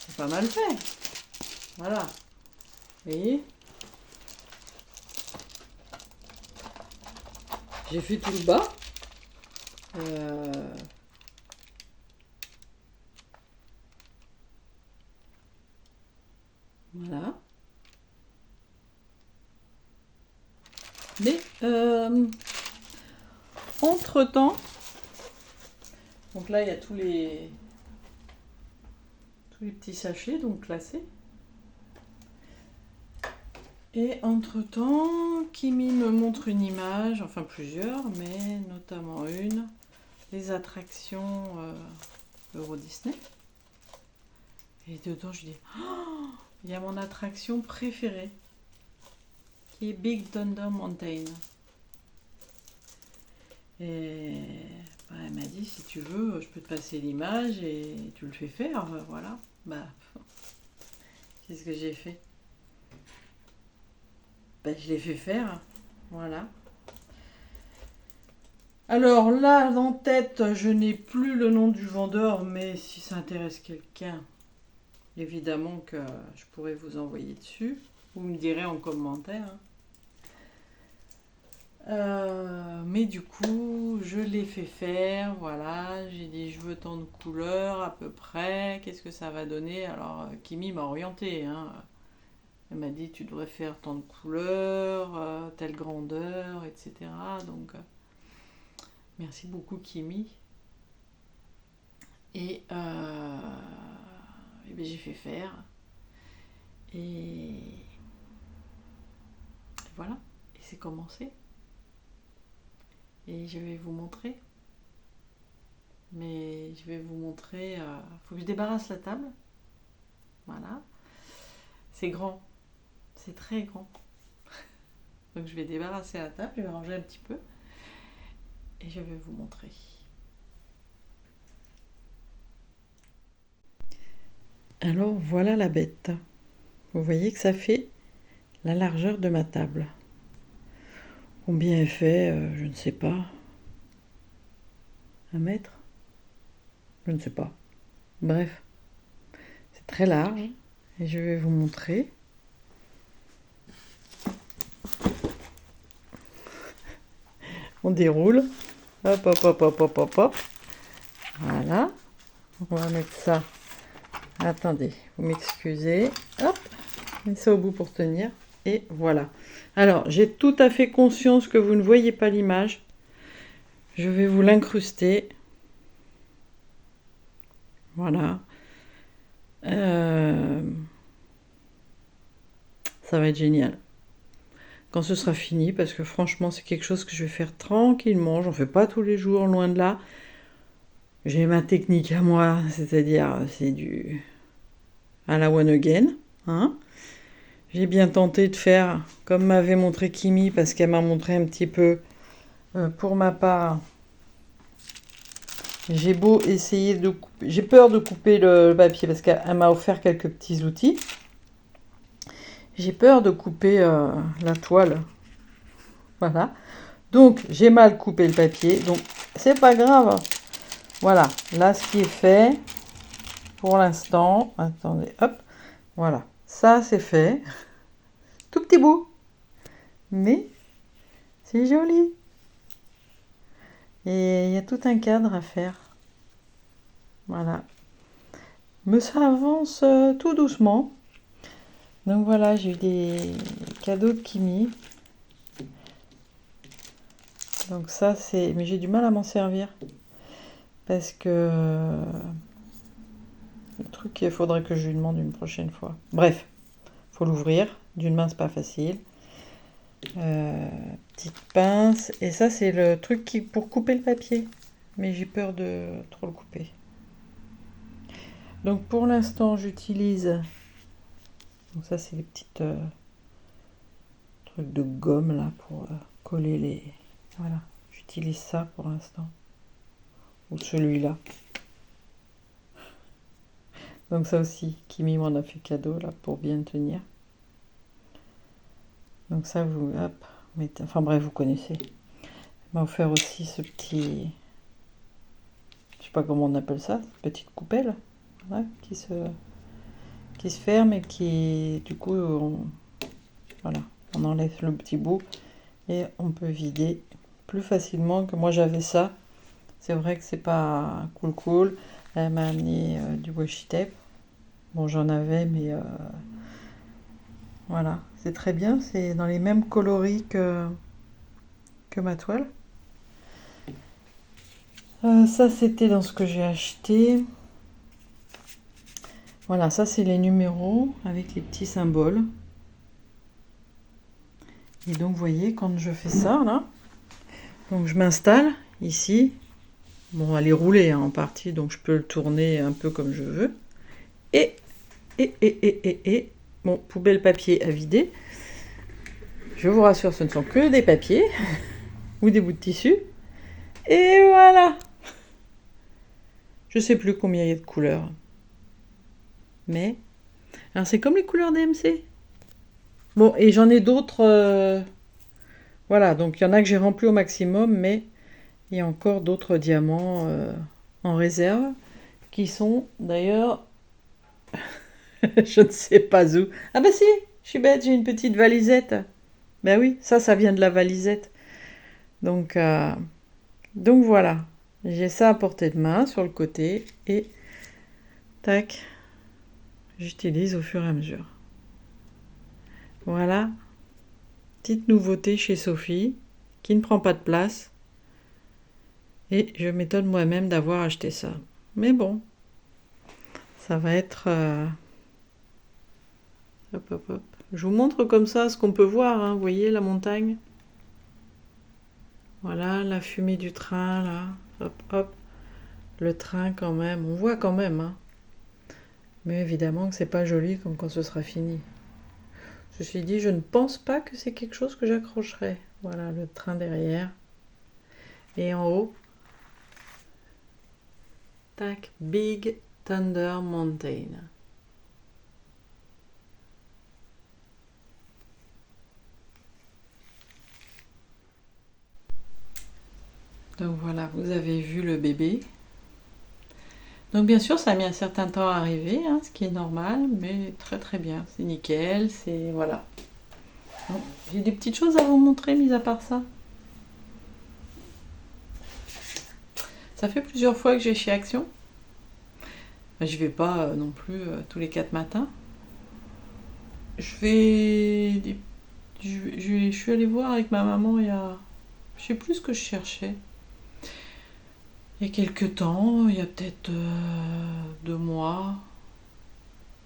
c'est pas mal fait. Voilà. Vous voyez? J'ai fait tout le bas. Voilà. Mais entre-temps, donc là il y a tous les petits sachets donc classés. Et entre-temps, Kimi me montre une image, enfin plusieurs, mais notamment une, des attractions Euro Disney. Et dedans je dis, oh, il y a mon attraction préférée, qui est Big Thunder Mountain. Et bah, elle m'a dit, si tu veux, je peux te passer l'image et tu le fais faire, voilà. Bah, qu'est-ce que j'ai fait? Bah, je l'ai fait faire, voilà. Alors là, en tête, je n'ai plus le nom du vendeur, mais si ça intéresse quelqu'un, évidemment que je pourrais vous envoyer dessus. Vous me direz en commentaire. Mais du coup, je l'ai fait faire, voilà. J'ai dit, je veux tant de couleurs à peu près. Qu'est-ce que ça va donner? Alors, Kimi m'a orienté, hein. Elle m'a dit, tu devrais faire tant de couleurs, telle grandeur, etc. Donc, merci beaucoup, Kimi. Et, ben, j'ai fait faire. Et voilà. Et c'est commencé. Et je vais vous montrer. Mais je vais vous montrer. Faut que je débarrasse la table. Voilà. C'est grand. C'est très grand. Donc je vais débarrasser la table. Je vais ranger un petit peu. Et je vais vous montrer. Alors voilà la bête. Vous voyez que ça fait la largeur de ma table. Combien elle fait, je ne sais pas. 1 mètre? Je ne sais pas. Bref, c'est très large. Et je vais vous montrer. On déroule. Hop, hop, hop, hop, hop, hop, hop. Voilà. On va mettre ça. Attendez, vous m'excusez. Hop, mets ça au bout pour tenir. Et voilà. Alors, j'ai tout à fait conscience que vous ne voyez pas l'image. Je vais vous l'incruster. Voilà. Ça va être génial. Quand ce sera fini, parce que franchement, c'est quelque chose que je vais faire tranquillement. J'en fais pas tous les jours, loin de là. J'ai ma technique à moi, c'est-à-dire c'est du à la one again. Hein. J'ai bien tenté de faire comme m'avait montré Kimi, parce qu'elle m'a montré un petit peu. Pour ma part, j'ai beau essayer de couper, j'ai peur de couper le papier parce qu'elle m'a offert quelques petits outils. J'ai peur de couper la toile. Voilà. Donc j'ai mal coupé le papier. Donc c'est pas grave. Voilà. Là ce qui est fait pour l'instant. Attendez. Hop. Voilà. Ça c'est fait. Tout petit bout. Mais c'est joli. Et il y a tout un cadre à faire. Voilà. Mais ça avance tout doucement. Donc voilà, j'ai eu des cadeaux de Kimi. Donc ça c'est... Mais j'ai du mal à m'en servir. Parce que... Le truc, il faudrait que je lui demande une prochaine fois. Bref, faut l'ouvrir. D'une main, c'est pas facile. Petite pince. Et ça, c'est le truc qui pour couper le papier. Mais j'ai peur de trop le couper. Donc pour l'instant, j'utilise... Donc ça, c'est les petites trucs de gomme là pour coller les... Voilà, j'utilise ça pour l'instant. Ou celui-là. Donc ça aussi, Kimi m'en a fait cadeau là pour bien tenir. Donc ça, vous... Hop, mettez... Enfin bref, vous connaissez. Elle m'a offert aussi ce petit... Je sais pas comment on appelle ça, petite coupelle. Voilà, qui se ferme et qui... Du coup, voilà, on enlève le petit bout. Et on peut vider plus facilement que moi j'avais ça. C'est vrai que c'est pas cool. Elle m'a amené du washi tape. Bon, j'en avais, mais voilà, c'est très bien. C'est dans les mêmes coloris que ma toile. Ça, c'était dans ce que j'ai acheté. Voilà, ça, c'est les numéros avec les petits symboles. Et donc, vous voyez, quand je fais ça, là, donc je m'installe ici. Bon, elle est roulée hein, en partie, donc je peux le tourner un peu comme je veux. Et bon, poubelle papier à vider. Je vous rassure, ce ne sont que des papiers ou des bouts de tissu. Et voilà. Je sais plus combien il y a de couleurs. Mais, alors c'est comme les couleurs DMC. Bon, et j'en ai d'autres. Voilà, donc il y en a que j'ai rempli au maximum, mais Il y a encore d'autres diamants en réserve qui sont d'ailleurs, je ne sais pas où. Ah bah si, je suis bête, j'ai une petite valisette. Ben oui, ça vient de la valisette. Donc, euh, donc voilà, j'ai ça à portée de main sur le côté et tac, j'utilise au fur et à mesure. Voilà, petite nouveauté chez Sophie qui ne prend pas de place. Et je m'étonne moi-même d'avoir acheté ça. Mais bon, ça va être... Hop, hop, hop. Je vous montre comme ça ce qu'on peut voir. Hein. Vous voyez la montagne? Voilà, la fumée du train, là. Hop, hop. Le train quand même. On voit quand même. Hein. Mais évidemment que c'est pas joli comme quand ce sera fini. Ceci dit, je ne pense pas que c'est quelque chose que j'accrocherai. Voilà, le train derrière. Et en haut, tac, Big Thunder Mountain. Donc voilà, vous avez vu le bébé. Donc bien sûr, ça a mis un certain temps à arriver, hein, ce qui est normal, mais très très bien. C'est nickel, c'est... Voilà. J'ai des petites choses à vous montrer, mis à part ça. Ça fait plusieurs fois que j'ai chez Action. Je vais pas non plus tous les 4 matins. Je suis allée voir avec ma maman il y a... Je sais plus ce que je cherchais. Il y a quelques temps, il y a peut-être 2 mois.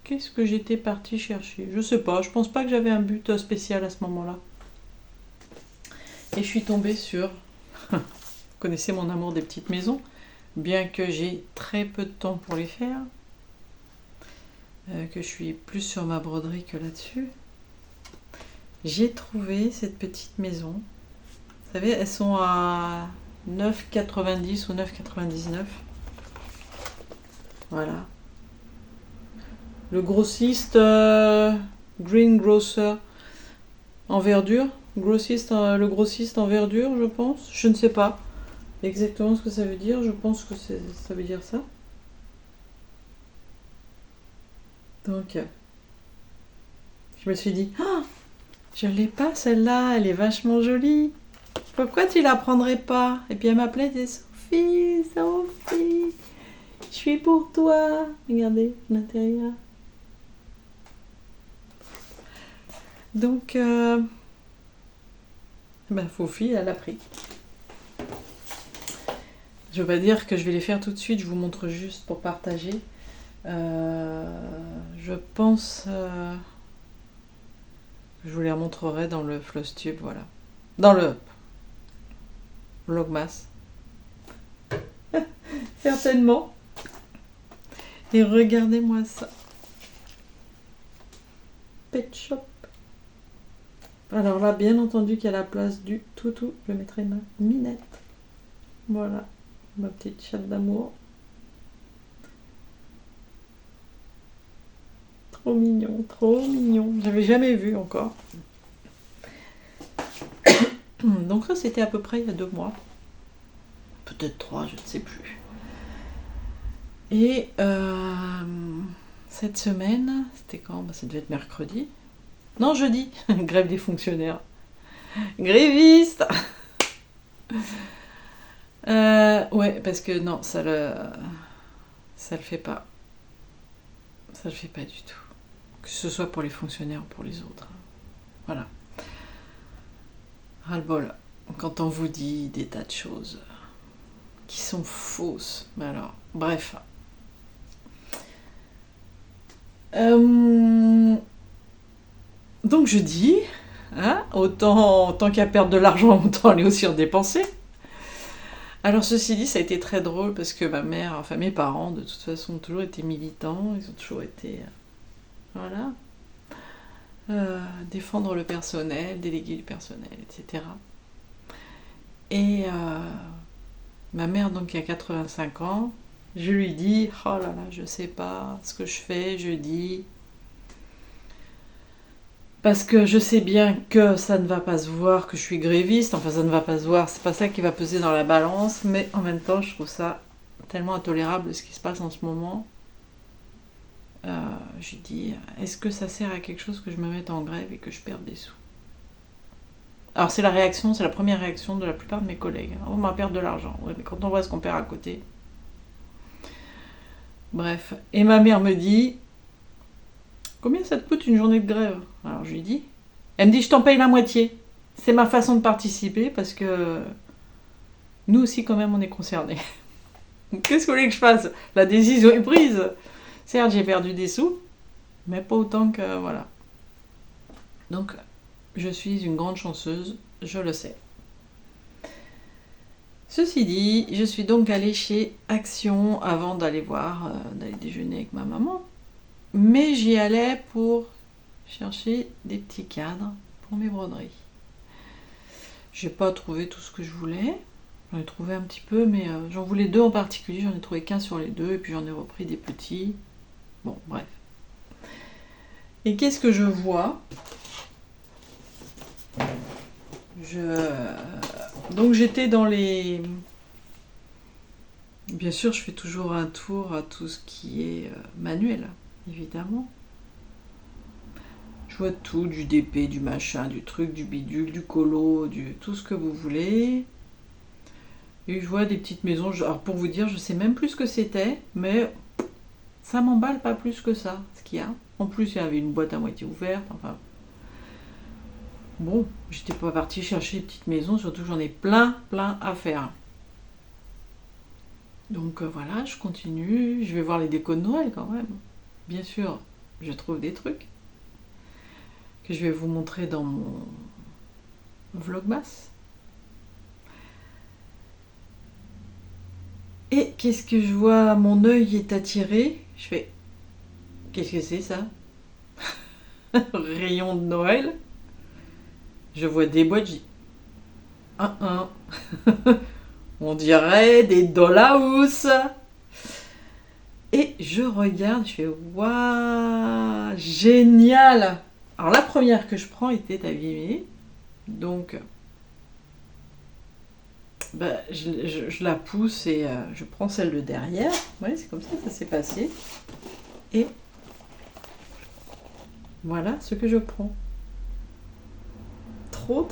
Qu'est-ce que j'étais partie chercher? Je sais pas, je pense pas que j'avais un but spécial à ce moment-là. Et je suis tombée sur... Vous connaissez mon amour des petites maisons, bien que j'ai très peu de temps pour les faire, que je suis plus sur ma broderie que là-dessus. J'ai trouvé cette petite maison. Vous savez, elles sont à 9,90 ou 9,99. Voilà. Le grossiste Green Grocer en verdure. Le grossiste en verdure, je pense. Je ne sais pas exactement ce que ça veut dire. Je pense que ça veut dire ça. Donc, je me suis dit, ah, je l'ai pas celle-là, elle est vachement jolie. Pourquoi tu la prendrais pas? Et puis elle m'appelait, elle disait, Sophie, Sophie, je suis pour toi. Regardez l'intérieur. Donc, Fofi, elle a pris. Je veux pas dire que je vais les faire tout de suite, je vous montre juste pour partager. Je pense je vous les remontrerai dans le Flosstube, voilà. Dans le Vlogmas. Certainement. Et regardez-moi ça. Pet Shop. Alors là, bien entendu qu'il y a la place du toutou. Je mettrai ma minette. Voilà. Ma petite chatte d'amour. Trop mignon, trop mignon. J'avais jamais vu encore. Donc ça, c'était à peu près il y a 2 mois. Peut-être 3, je ne sais plus. Et cette semaine, c'était quand? Ça devait être mercredi. Non, jeudi. Grève des fonctionnaires. Gréviste. Ouais, parce que non, ça le fait pas. Ça le fait pas du tout. Que ce soit pour les fonctionnaires ou pour les autres. Voilà. Ras-le-bol. Quand on vous dit des tas de choses qui sont fausses. Mais alors, bref. Donc je dis, hein, autant qu'à perdre de l'argent, autant aller aussi en dépenser. Alors ceci dit, ça a été très drôle parce que ma mère, enfin mes parents, de toute façon, ont toujours été militants, ils ont toujours été, voilà, défendre le personnel, déléguer du personnel, etc. Et ma mère, donc, qui a 85 ans, je lui dis, oh là là, je sais pas ce que je fais, je dis, Parce que je sais bien que ça ne va pas se voir, que je suis gréviste, enfin ça ne va pas se voir, c'est pas ça qui va peser dans la balance, mais en même temps je trouve ça tellement intolérable ce qui se passe en ce moment. Je dis, est-ce que ça sert à quelque chose que je me mette en grève et que je perde des sous? Alors c'est la première réaction de la plupart de mes collègues. On va perdre de l'argent. Ouais, mais quand on voit ce qu'on perd à côté. Bref. Et ma mère me dit, combien ça te coûte une journée de grève? Alors je lui dis, elle me dit, je t'en paye la moitié. C'est ma façon de participer parce que nous aussi quand même on est concernés. Qu'est-ce que vous voulez que je fasse? La décision est prise. Certes j'ai perdu des sous, mais pas autant que voilà. Donc je suis une grande chanceuse, je le sais. Ceci dit, je suis donc allée chez Action avant d'aller d'aller déjeuner avec ma maman. Mais j'y allais pour chercher des petits cadres pour mes broderies. J'ai pas trouvé tout ce que je voulais. J'en ai trouvé un petit peu, mais j'en voulais deux en particulier. J'en ai trouvé qu'un sur les deux, et puis j'en ai repris des petits. Bon, bref. Et qu'est-ce que je vois? Donc j'étais dans les... Bien sûr, je fais toujours un tour à tout ce qui est manuel, évidemment. Je vois tout, du DP, du machin, du truc, du bidule, du colo, tout ce que vous voulez. Et je vois des petites maisons. Alors pour vous dire, je sais même plus ce que c'était, mais ça m'emballe pas plus que ça, ce qu'il y a. En plus, il y avait une boîte à moitié ouverte, enfin... Bon, j'étais pas partie chercher des petites maisons, surtout j'en ai plein à faire. Donc voilà, je continue, je vais voir les décos de Noël quand même. Bien sûr, je trouve des trucs que je vais vous montrer dans mon vlogmas. Et qu'est-ce que je vois? Mon œil est attiré. Je fais, qu'est-ce que c'est ça? Rayon de Noël. Je vois des boîtes, je dis, on dirait des dollhouse. Et je regarde, je fais, waouh, génial. Alors la première que je prends était abîmée, donc je la pousse et je prends celle de derrière. Ouais, c'est comme ça s'est passé. Et voilà ce que je prends.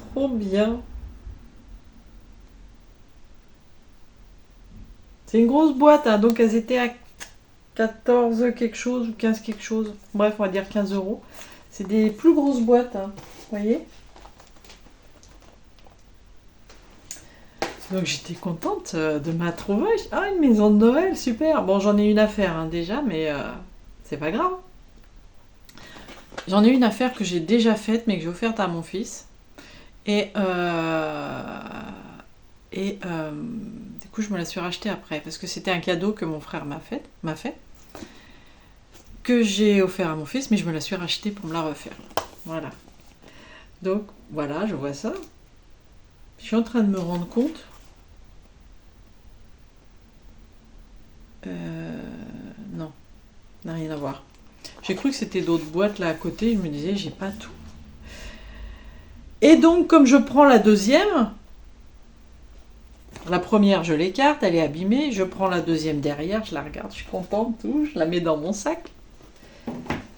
Trop bien. C'est une grosse boîte, hein, donc elles étaient à 14 quelque chose ou 15 quelque chose. Bref, on va dire 15 euros. C'est des plus grosses boîtes, hein, vous voyez. Donc j'étais contente de ma trouvaille. Ah, une maison de Noël, super. Bon, j'en ai une affaire hein, déjà, mais c'est pas grave. J'en ai une affaire que j'ai déjà faite, mais que j'ai offerte à mon fils. Et du coup, je me la suis rachetée après, parce que c'était un cadeau que mon frère m'a fait, que j'ai offert à mon fils, mais je me la suis rachetée pour me la refaire. Voilà. Donc, voilà, je vois ça. Je suis en train de me rendre compte. Non, n'a rien à voir. J'ai cru que c'était d'autres boîtes là à côté, je me disais, j'ai pas tout. Et donc, comme je prends la deuxième, la première, je l'écarte, elle est abîmée. Je prends la deuxième derrière, je la regarde, je suis contente, tout. Je la mets dans mon sac.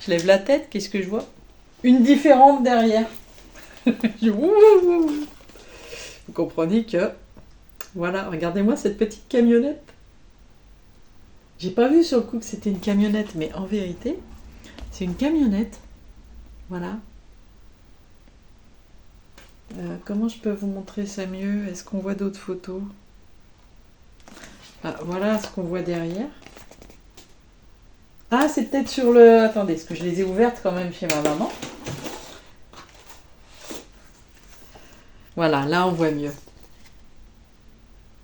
Je lève la tête, qu'est-ce que je vois? Une différente derrière. Vous comprenez que... Voilà, regardez-moi cette petite camionnette. J'ai pas vu sur le coup que c'était une camionnette, mais en vérité, c'est une camionnette. Voilà. Comment je peux vous montrer ça mieux? Est-ce qu'on voit d'autres photos? Voilà ce qu'on voit derrière. Ah, c'est peut-être sur le... Attendez, parce que je les ai ouvertes quand même chez ma maman. Voilà, là on voit mieux.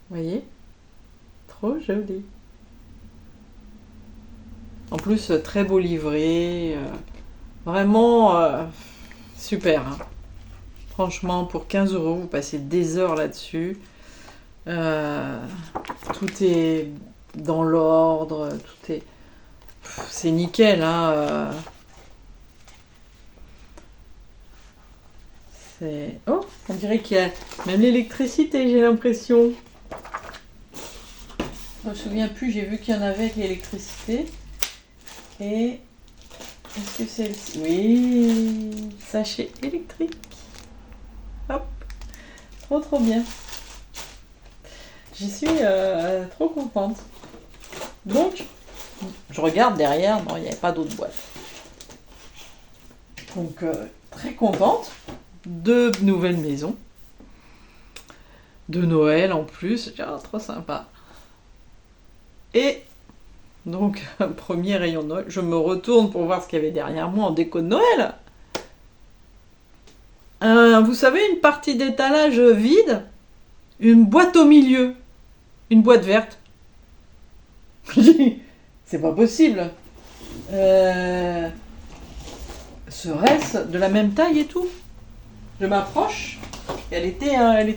Vous voyez? Trop joli. En plus, très beau livret. Vraiment super. Hein. Franchement, pour 15 euros, vous passez des heures là-dessus. Tout est dans l'ordre. Tout est... C'est nickel. Hein. Oh, on dirait qu'il y a même l'électricité, j'ai l'impression. Je me souviens plus, j'ai vu qu'il y en avait avec l'électricité. Et est-ce que c'est... Oui, sachet électrique. Hop, trop bien. Je suis trop contente. Donc, je regarde derrière, non, il n'y avait pas d'autre boîte. Donc, très contente. 2 nouvelles maisons. De Noël en plus. Oh, trop sympa. Et donc, premier rayon de Noël. Je me retourne pour voir ce qu'il y avait derrière moi en déco de Noël. Vous savez, une partie d'étalage vide. Une boîte au milieu. Une boîte verte. C'est pas possible. Serait-ce de la même taille et tout? Je m'approche. Elle était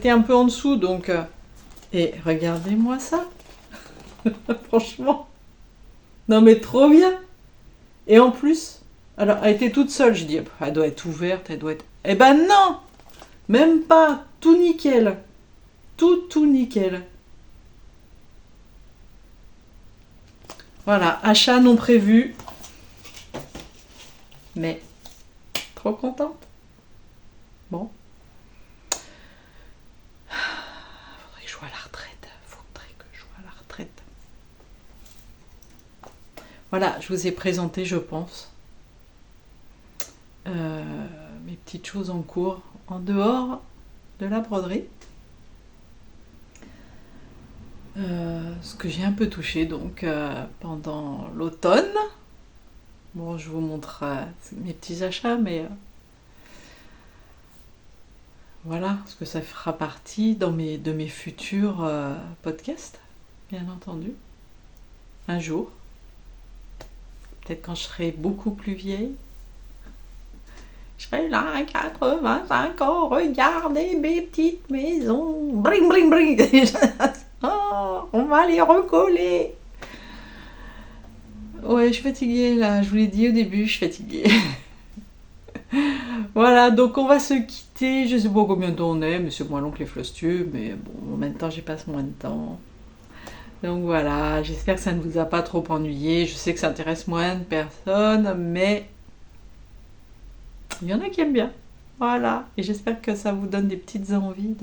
un peu en dessous, donc... Et regardez-moi ça. Franchement. Non mais trop bien. Et en plus, alors elle était toute seule. Je dis, elle doit être ouverte, elle doit être... Eh ben non. Même pas. Tout nickel. Tout nickel. Voilà, achat non prévu. Mais trop contente. Bon. Faudrait que je sois à la retraite. Voilà, je vous ai présenté, je pense, mes petites choses en cours, en dehors de la broderie. Ce que j'ai un peu touché donc pendant l'automne. Bon, je vous montre mes petits achats, mais voilà, parce que ça fera partie de mes futurs podcasts, bien entendu. Un jour. Peut-être quand je serai beaucoup plus vieille. Je serai là à 85 ans, regardez mes petites maisons. Bring, bring, bring. Oh, on va les recoller. Ouais, je suis fatiguée là. Je vous l'ai dit au début, je suis fatiguée. Voilà, donc on va se quitter. Je sais pas combien de temps on est, mais c'est moins long que les floss-tubes. Mais bon, en même temps, j'y passe moins de temps. Donc voilà, j'espère que ça ne vous a pas trop ennuyé. Je sais que ça intéresse moins de personnes, mais il y en a qui aiment bien. Voilà, et j'espère que ça vous donne des petites envies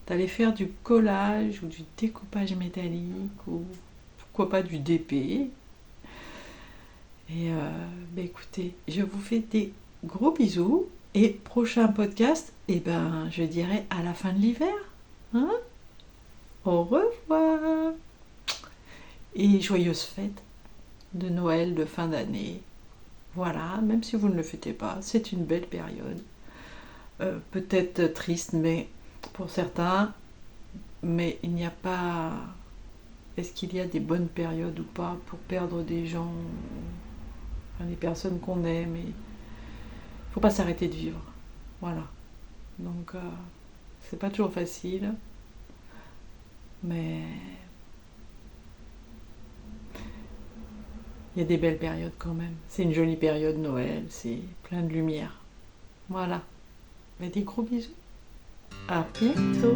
d'aller faire du collage ou du découpage métallique ou pourquoi pas du DP. Et écoutez, je vous fais des gros bisous et prochain podcast, je dirais à la fin de l'hiver. Hein? Au revoir et joyeuses fêtes de Noël, de fin d'année. Voilà, même si vous ne le fêtez pas, c'est une belle période. Peut-être triste, mais pour certains, mais il n'y a pas... Est-ce qu'il y a des bonnes périodes ou pas pour perdre des gens, enfin, des personnes qu'on aime, et il ne faut pas s'arrêter de vivre. Voilà. Donc, c'est pas toujours facile, mais il y a des belles périodes quand même. C'est une jolie période Noël, c'est plein de lumière. Voilà. Des gros bisous. À bientôt.